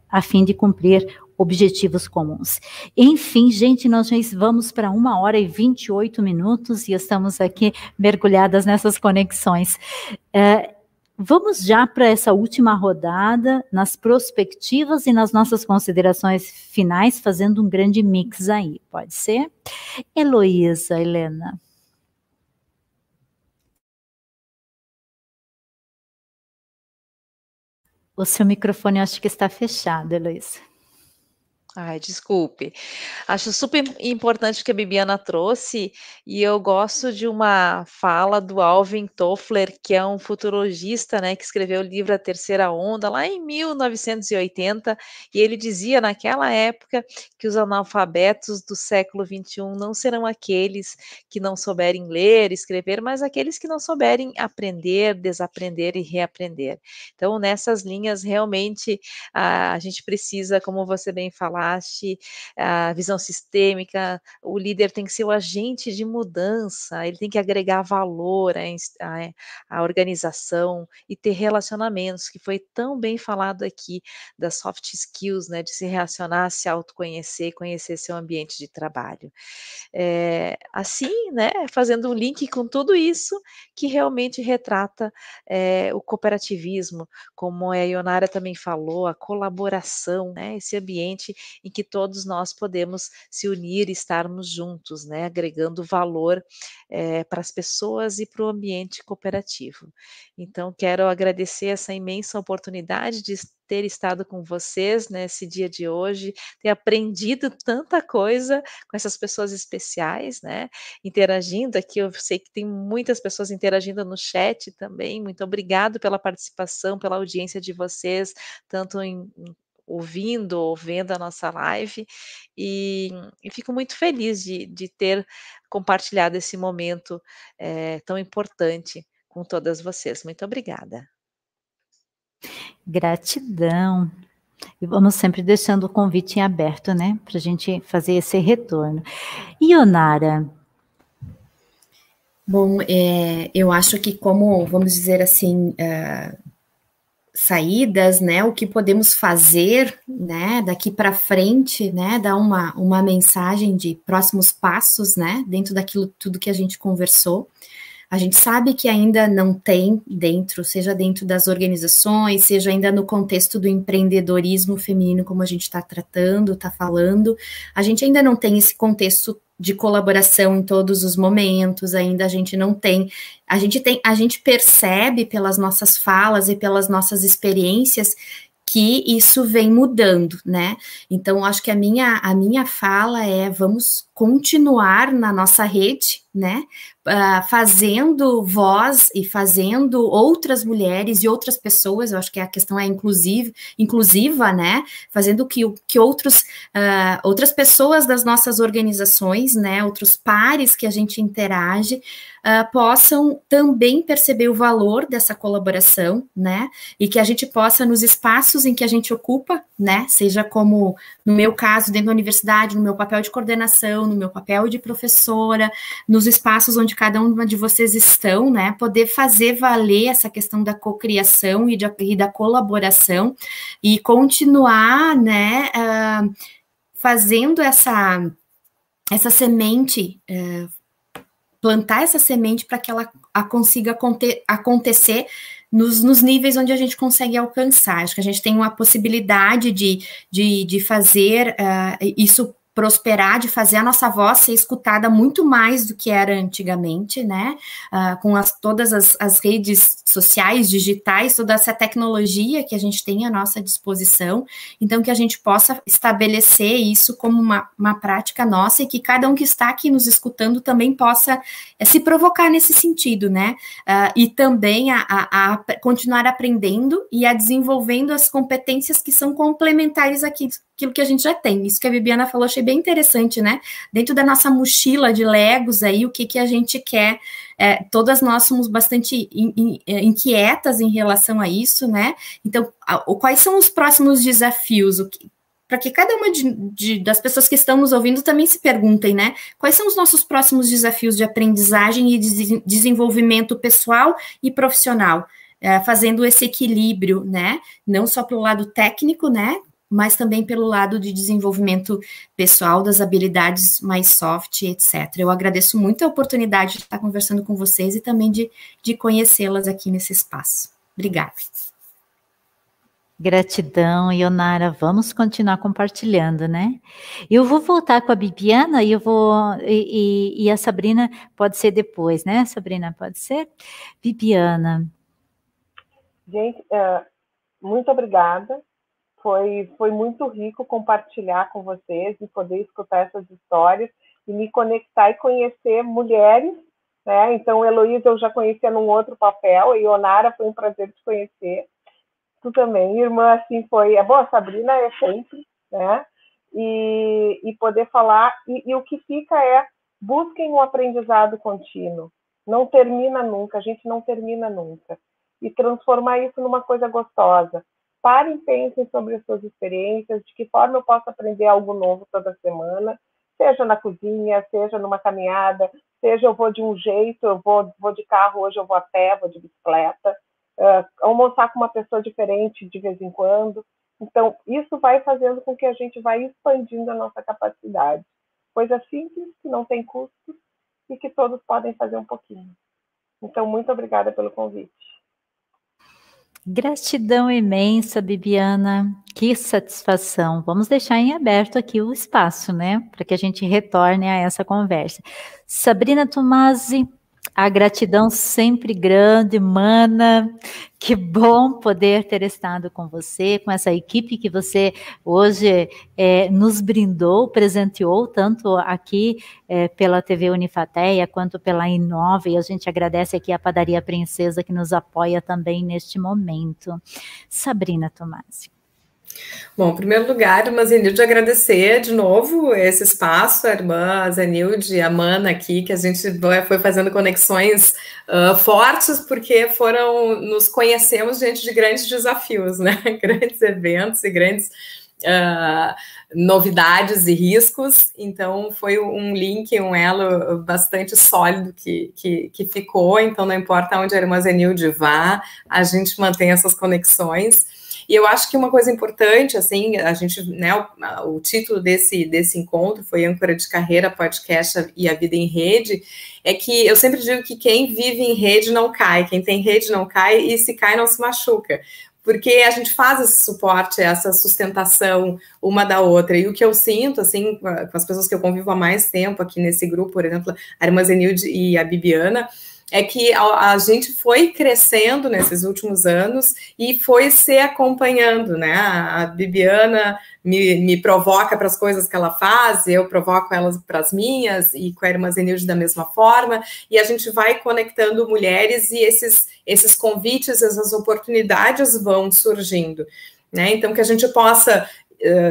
a fim de cumprir objetivos comuns. Enfim, gente, nós já vamos para 1h28 e estamos aqui mergulhadas nessas conexões. Vamos já para essa última rodada, nas prospectivas e nas nossas considerações finais, fazendo um grande mix aí, pode ser? Heloísa, Helena. O seu microfone, eu acho que está fechado, Heloísa. Ai, desculpe. Acho super importante o que a Bibiana trouxe, e eu gosto de uma fala do Alvin Toffler, que é um futurologista, né, que escreveu o livro A Terceira Onda, lá em 1980, e ele dizia naquela época que os analfabetos do século XXI não serão aqueles que não souberem ler, escrever, mas aqueles que não souberem aprender, desaprender e reaprender. Então, nessas linhas, realmente, a gente precisa, como você bem falaste, a visão sistêmica, o líder tem que ser o agente de mudança, ele tem que agregar valor à organização e ter relacionamentos, que foi tão bem falado aqui, das soft skills, né, de se relacionar, se autoconhecer, conhecer seu ambiente de trabalho. Assim, né, fazendo um link com tudo isso, que realmente retrata o cooperativismo, como a Ionara também falou, a colaboração, né, esse ambiente em que todos nós podemos se unir e estarmos juntos, né, agregando valor para as pessoas e para o ambiente cooperativo. Então, quero agradecer essa imensa oportunidade de ter estado com vocês nesse dia de hoje, ter aprendido tanta coisa com essas pessoas especiais, né, interagindo aqui, eu sei que tem muitas pessoas interagindo no chat também, muito obrigado pela participação, pela audiência de vocês, tanto ouvindo ou vendo a nossa live, e fico muito feliz de ter compartilhado esse momento tão importante com todas vocês. Muito obrigada. Gratidão. E vamos sempre deixando o convite em aberto, né? Para a gente fazer esse retorno. Ionara. Bom, eu acho que como, vamos dizer assim, saídas, né, o que podemos fazer, né, daqui para frente, né, dar uma mensagem de próximos passos, né, dentro daquilo tudo que a gente conversou. A gente sabe que ainda não tem dentro, seja dentro das organizações, seja ainda no contexto do empreendedorismo feminino, como a gente está tratando, está falando, a gente ainda não tem esse contexto de colaboração em todos os momentos, ainda a gente não tem, a gente percebe pelas nossas falas e pelas nossas experiências que isso vem mudando, né? Então, acho que a minha fala é: vamos continuar na nossa rede, né? Fazendo voz e fazendo outras mulheres e outras pessoas, eu acho que a questão é inclusiva, né? Fazendo que outras pessoas das nossas organizações, né? Outros pares que a gente interage, possam também perceber o valor dessa colaboração, né? E que a gente possa, nos espaços em que a gente ocupa, né? Seja como, no meu caso, dentro da universidade, no meu papel de coordenação, no meu papel de professora, nos espaços onde cada uma de vocês estão, né? Poder fazer valer essa questão da cocriação e da colaboração e continuar, né? Fazendo essa semente, plantar essa semente para que ela consiga acontecer nos níveis onde a gente consegue alcançar. Acho que a gente tem uma possibilidade de fazer isso prosperar, de fazer a nossa voz ser escutada muito mais do que era antigamente, né? Com todas as redes sociais, digitais, toda essa tecnologia que a gente tem à nossa disposição. Então, que a gente possa estabelecer isso como uma prática nossa e que cada um que está aqui nos escutando também possa se provocar nesse sentido, né? E também a continuar aprendendo e a desenvolvendo as competências que são complementares àquilo que a gente já tem. Isso que a Bibiana falou, achei bem interessante, né? Dentro da nossa mochila de Legos aí, o que a gente quer, todas nós somos bastante inquietas em relação a isso, né? Então, quais são os próximos desafios? Para que cada uma das pessoas que estão nos ouvindo também se perguntem, né? Quais são os nossos próximos desafios de aprendizagem e de desenvolvimento pessoal e profissional? Fazendo esse equilíbrio, né? Não só pelo lado técnico, né? Mas também pelo lado de desenvolvimento pessoal, das habilidades mais soft, etc. Eu agradeço muito a oportunidade de estar conversando com vocês e também de conhecê-las aqui nesse espaço. Obrigada. Gratidão, Ionara. Vamos continuar compartilhando, né? Eu vou voltar com a Bibiana e a Sabrina pode ser depois, né? Sabrina, pode ser? Bibiana. Gente, muito obrigada. Foi muito rico compartilhar com vocês e poder escutar essas histórias e me conectar e conhecer mulheres, né? Então, Heloísa eu já conhecia num outro papel, e Ionara foi um prazer te conhecer. Tu também, irmã, assim, foi... Bom, a Sabrina é sempre, né? E poder falar... E o que fica busquem um aprendizado contínuo. Não termina nunca, a gente não termina nunca. E transformar isso numa coisa gostosa. Parem, pensem sobre as suas experiências, de que forma eu posso aprender algo novo toda semana, seja na cozinha, seja numa caminhada, seja eu vou de um jeito, eu vou de carro, hoje eu vou a pé, vou de bicicleta, almoçar com uma pessoa diferente de vez em quando. Então, isso vai fazendo com que a gente vá expandindo a nossa capacidade. Coisa simples, que não tem custo e que todos podem fazer um pouquinho. Então, muito obrigada pelo convite. Gratidão imensa, Bibiana. Que satisfação. Vamos deixar em aberto aqui o espaço, né? Para que a gente retorne a essa conversa. Sabrina Tomasi, a gratidão sempre grande, mana. Que bom poder ter estado com você, com essa equipe que você hoje nos brindou, presenteou, tanto aqui pela TV Unifateia, quanto pela Inova, e a gente agradece aqui a Padaria Princesa, que nos apoia também neste momento. Sabrina Tomasi. Bom, em primeiro lugar, irmã Zenilde, agradecer de novo esse espaço, a irmã Zenilde e a Mana aqui, que a gente foi fazendo conexões fortes, porque nos conhecemos diante de grandes desafios, né? Grandes eventos e grandes novidades e riscos. Então, foi um link, um elo bastante sólido que ficou. Então, não importa onde a irmã Zenilde vá, a gente mantém essas conexões. E eu acho que uma coisa importante, assim, a gente, né, o título desse encontro foi Âncora de Carreira, Podcast e a Vida em Rede, é que eu sempre digo que quem vive em rede não cai, quem tem rede não cai, e se cai não se machuca, porque a gente faz esse suporte, essa sustentação uma da outra, e o que eu sinto, assim, com as pessoas que eu convivo há mais tempo aqui nesse grupo, por exemplo, a irmã Zenilde e a Bibiana, é que a gente foi crescendo nesses últimos anos e foi se acompanhando, né? A Bibiana me provoca para as coisas que ela faz, eu provoco elas para as minhas, e com a irmã Zenilde da mesma forma, e a gente vai conectando mulheres, e esses convites, essas oportunidades vão surgindo, né? Então, que a gente possa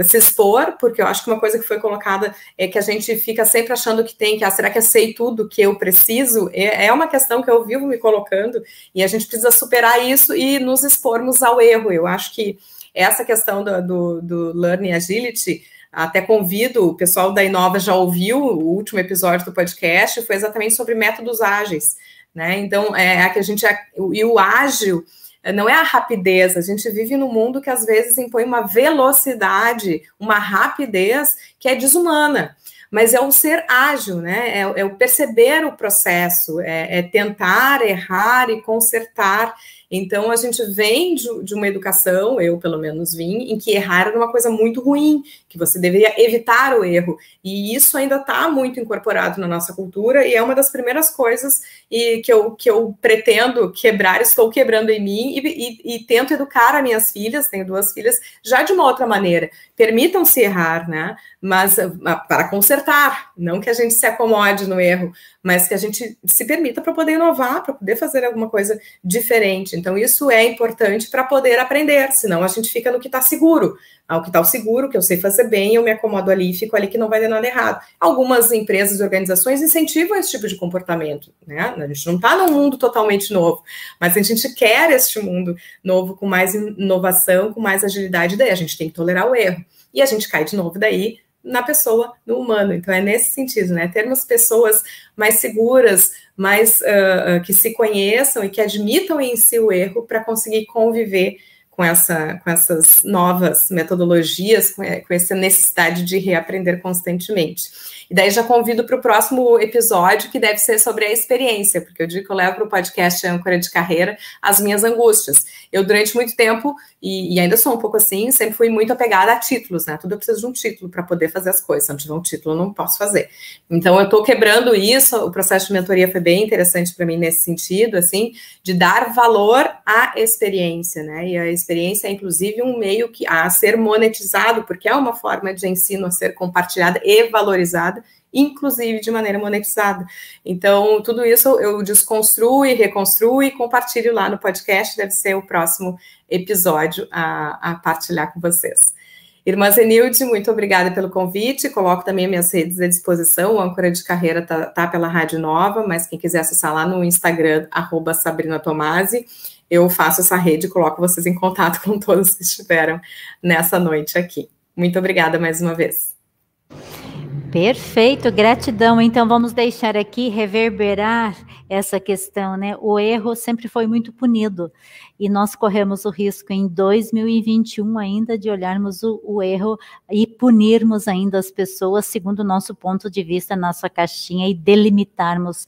se expor, porque eu acho que uma coisa que foi colocada é que a gente fica sempre achando que tem, será que eu sei tudo que eu preciso? É uma questão que eu vivo me colocando, e a gente precisa superar isso e nos expormos ao erro. Eu acho que essa questão do Learning Agility, até convido, o pessoal da Inova já ouviu o último episódio do podcast, foi exatamente sobre métodos ágeis, né? Então, e o ágil não é a rapidez, a gente vive num mundo que às vezes impõe uma velocidade, uma rapidez que é desumana, mas é o ser ágil, né? É o perceber o processo, é tentar, errar e consertar. Então, a gente vem de uma educação, eu pelo menos vim, em que errar era uma coisa muito ruim, que você deveria evitar o erro. E isso ainda está muito incorporado na nossa cultura, e é uma das primeiras coisas que eu pretendo quebrar, estou quebrando em mim, e tento educar as minhas filhas, tenho 2 filhas, já de uma outra maneira. Permitam-se errar, né? Mas para consertar, não que a gente se acomode no erro, mas que a gente se permita para poder inovar, para poder fazer alguma coisa diferente. Então, isso é importante para poder aprender, senão a gente fica no que está seguro. O que está seguro, que eu sei fazer bem, eu me acomodo ali, fico ali que não vai dar nada errado. Algumas empresas e organizações incentivam esse tipo de comportamento, né? A gente não está num mundo totalmente novo, mas a gente quer este mundo novo com mais inovação, com mais agilidade, daí a gente tem que tolerar o erro. E a gente cai de novo daí na pessoa, no humano. Então, é nesse sentido, né? Termos pessoas mais seguras, mais que se conheçam e que admitam em si o erro para conseguir conviver com essas novas metodologias, com essa necessidade de reaprender constantemente. E daí já convido para o próximo episódio, que deve ser sobre a experiência, porque eu digo que eu levo para o podcast Âncora de Carreira as minhas angústias. Eu, durante muito tempo, e ainda sou um pouco assim, sempre fui muito apegada a títulos, né? Tudo eu preciso de um título para poder fazer as coisas. Se não tiver um título, eu não posso fazer. Então, eu estou quebrando isso. O processo de mentoria foi bem interessante para mim nesse sentido, assim, de dar valor à experiência, né? E a experiência é, inclusive, um meio a ser monetizado, porque é uma forma de ensino a ser compartilhada e valorizada, inclusive de maneira monetizada. Então, tudo isso eu desconstruo e reconstruo e compartilho lá no podcast, deve ser o próximo episódio a partilhar com vocês. Irmã Zenilde, muito obrigada pelo convite, coloco também minhas redes à disposição, o Âncora de Carreira tá pela Rádio Nova, mas quem quiser acessar lá no Instagram, @SabrinaTomasi, eu faço essa rede e coloco vocês em contato com todos que estiveram nessa noite aqui. Muito obrigada mais uma vez. Perfeito, gratidão. Então, vamos deixar aqui reverberar essa questão, né? O erro sempre foi muito punido, e nós corremos o risco em 2021 ainda de olharmos o erro e punirmos ainda as pessoas segundo o nosso ponto de vista, nossa caixinha, e delimitarmos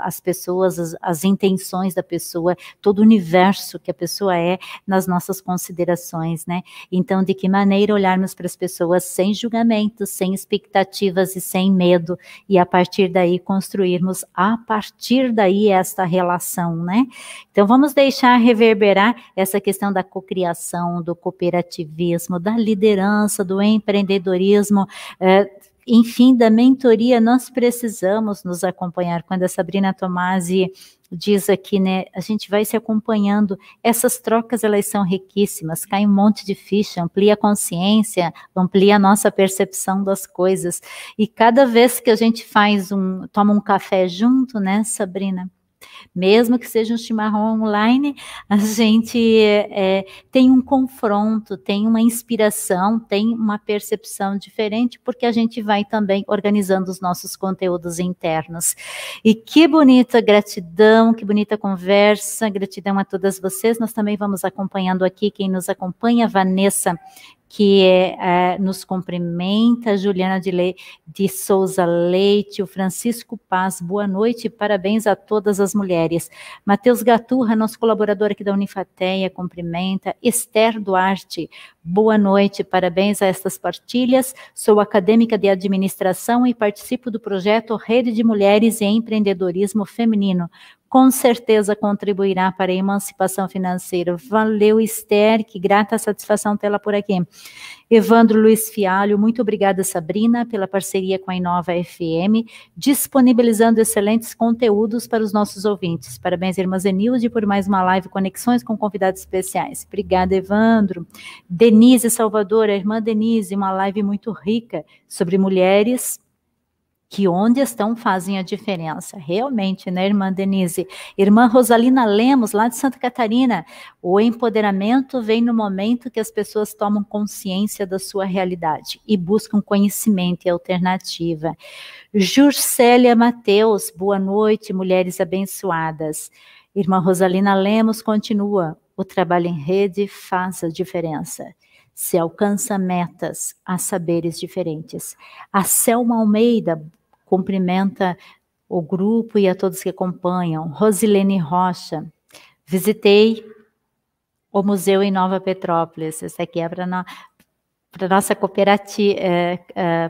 as pessoas, as intenções da pessoa, todo o universo que a pessoa é nas nossas considerações, né? Então, de que maneira olharmos para as pessoas sem julgamentos, sem expectativas e sem medo, e a partir daí construirmos esta relação, né? Então, vamos deixar reverberar essa questão da cocriação, do cooperativismo, da liderança, do empreendedorismo, enfim, da mentoria. Nós precisamos nos acompanhar. Quando a Sabrina Tomasi diz aqui, né, a gente vai se acompanhando, essas trocas, elas são riquíssimas, cai um monte de ficha, amplia a consciência, amplia a nossa percepção das coisas, e cada vez que a gente toma um café junto, né, Sabrina, mesmo que seja um chimarrão online, a gente tem um confronto, tem uma inspiração, tem uma percepção diferente, porque a gente vai também organizando os nossos conteúdos internos. E que bonita gratidão, que bonita conversa, gratidão a todas vocês. Nós também vamos acompanhando aqui, quem nos acompanha, Vanessa, que nos cumprimenta, Juliana de Souza Leite, o Francisco Paz, boa noite e parabéns a todas as mulheres. Matheus Gaturra, nosso colaborador aqui da Unifateia, cumprimenta. Esther Duarte, boa noite, parabéns a estas partilhas. Sou acadêmica de administração e participo do projeto Rede de Mulheres e Empreendedorismo Feminino. com certeza contribuirá para a emancipação financeira. Valeu, Esther, que grata satisfação tê-la por aqui. Evandro Luiz Fialho, muito obrigada, Sabrina, pela parceria com a Inova FM, disponibilizando excelentes conteúdos para os nossos ouvintes. Parabéns, irmã Zenilde, por mais uma live Conexões com convidados especiais. Obrigada, Evandro. Denise Salvador, a irmã Denise, uma live muito rica sobre mulheres que onde estão fazem a diferença. Realmente, né, irmã Denise? Irmã Rosalina Lemos, lá de Santa Catarina, o empoderamento vem no momento que as pessoas tomam consciência da sua realidade e buscam conhecimento e alternativa. Jurcélia Mateus, boa noite, mulheres abençoadas. Irmã Rosalina Lemos continua, o trabalho em rede faz a diferença. Se alcança metas a saberes diferentes. A Selma Almeida cumprimenta o grupo e a todos que acompanham. Rosilene Rocha, visitei o museu em Nova Petrópolis. Essa aqui é para nossa cooperativa,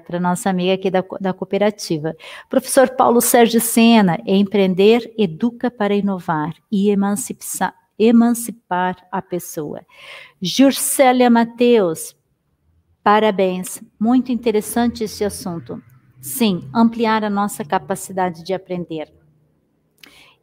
para nossa amiga aqui da cooperativa. Professor Paulo Sérgio Sena, empreender educa para inovar e emancipar a pessoa. Jurcélia Mateus, parabéns, muito interessante esse assunto. Sim, ampliar a nossa capacidade de aprender.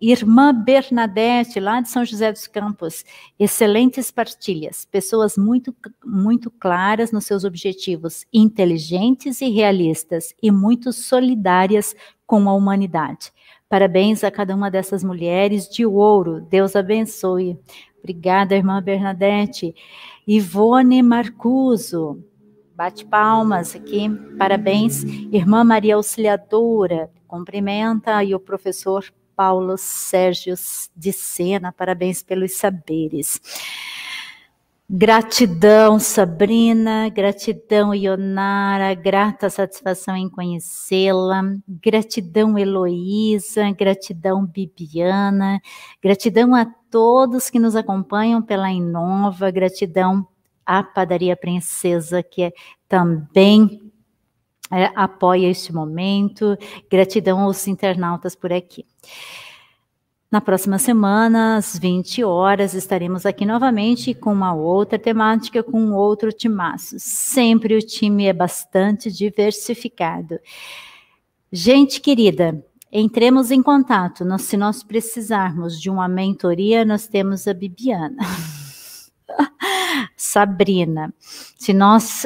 Irmã Bernadette, lá de São José dos Campos, excelentes partilhas, pessoas muito claras nos seus objetivos, inteligentes e realistas, e muito solidárias com a humanidade. Parabéns a cada uma dessas mulheres de ouro, Deus abençoe. Obrigada, irmã Bernadette. Ivone Marcuso, bate palmas aqui, parabéns. Irmã Maria Auxiliadora, cumprimenta, e o professor Paulo Sérgio de Sena, parabéns pelos saberes. Gratidão, Sabrina, gratidão, Ionara, grata satisfação em conhecê-la, gratidão, Heloísa, gratidão, Bibiana, gratidão a todos que nos acompanham pela Inova, gratidão à Padaria Princesa, que também apoia este momento, gratidão aos internautas por aqui. Na próxima semana, às 20 horas, estaremos aqui novamente com uma outra temática, com outro timaço. Sempre o time é bastante diversificado. Gente querida, entremos em contato. Se nós precisarmos de uma mentoria, nós temos a Bibiana. Sabrina, se nós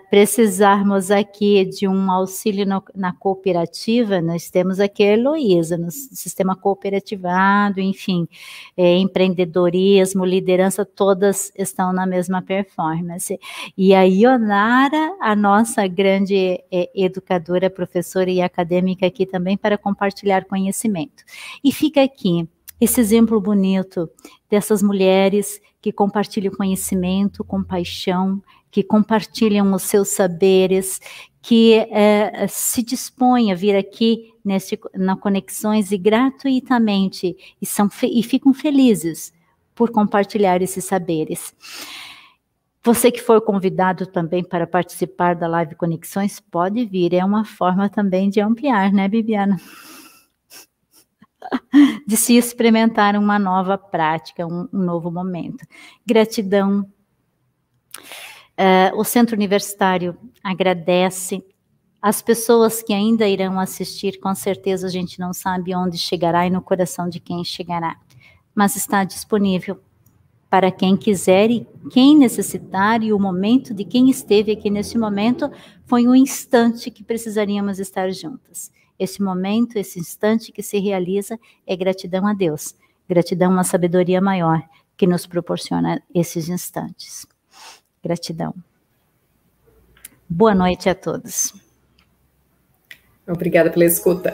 precisarmos aqui de um auxílio na cooperativa, nós temos aqui a Heloísa, no sistema cooperativado, enfim, empreendedorismo, liderança, todas estão na mesma performance. E a Ionara, a nossa grande educadora, professora e acadêmica aqui também para compartilhar conhecimento. E fica aqui esse exemplo bonito dessas mulheres que compartilham conhecimento, compaixão, que compartilham os seus saberes, que se dispõem a vir aqui na Conexões e gratuitamente, e ficam felizes por compartilhar esses saberes. Você que for convidado também para participar da Live Conexões, pode vir, é uma forma também de ampliar, né, Bibiana? De se experimentar uma nova prática, um novo momento. Gratidão. O Centro Universitário agradece. As pessoas que ainda irão assistir, com certeza a gente não sabe onde chegará e no coração de quem chegará. Mas está disponível para quem quiser e quem necessitar, e o momento de quem esteve aqui nesse momento foi um instante que precisaríamos estar juntas. Esse momento, esse instante que se realiza é gratidão a Deus, gratidão a uma sabedoria maior que nos proporciona esses instantes. Gratidão. Boa noite a todos. Obrigada pela escuta.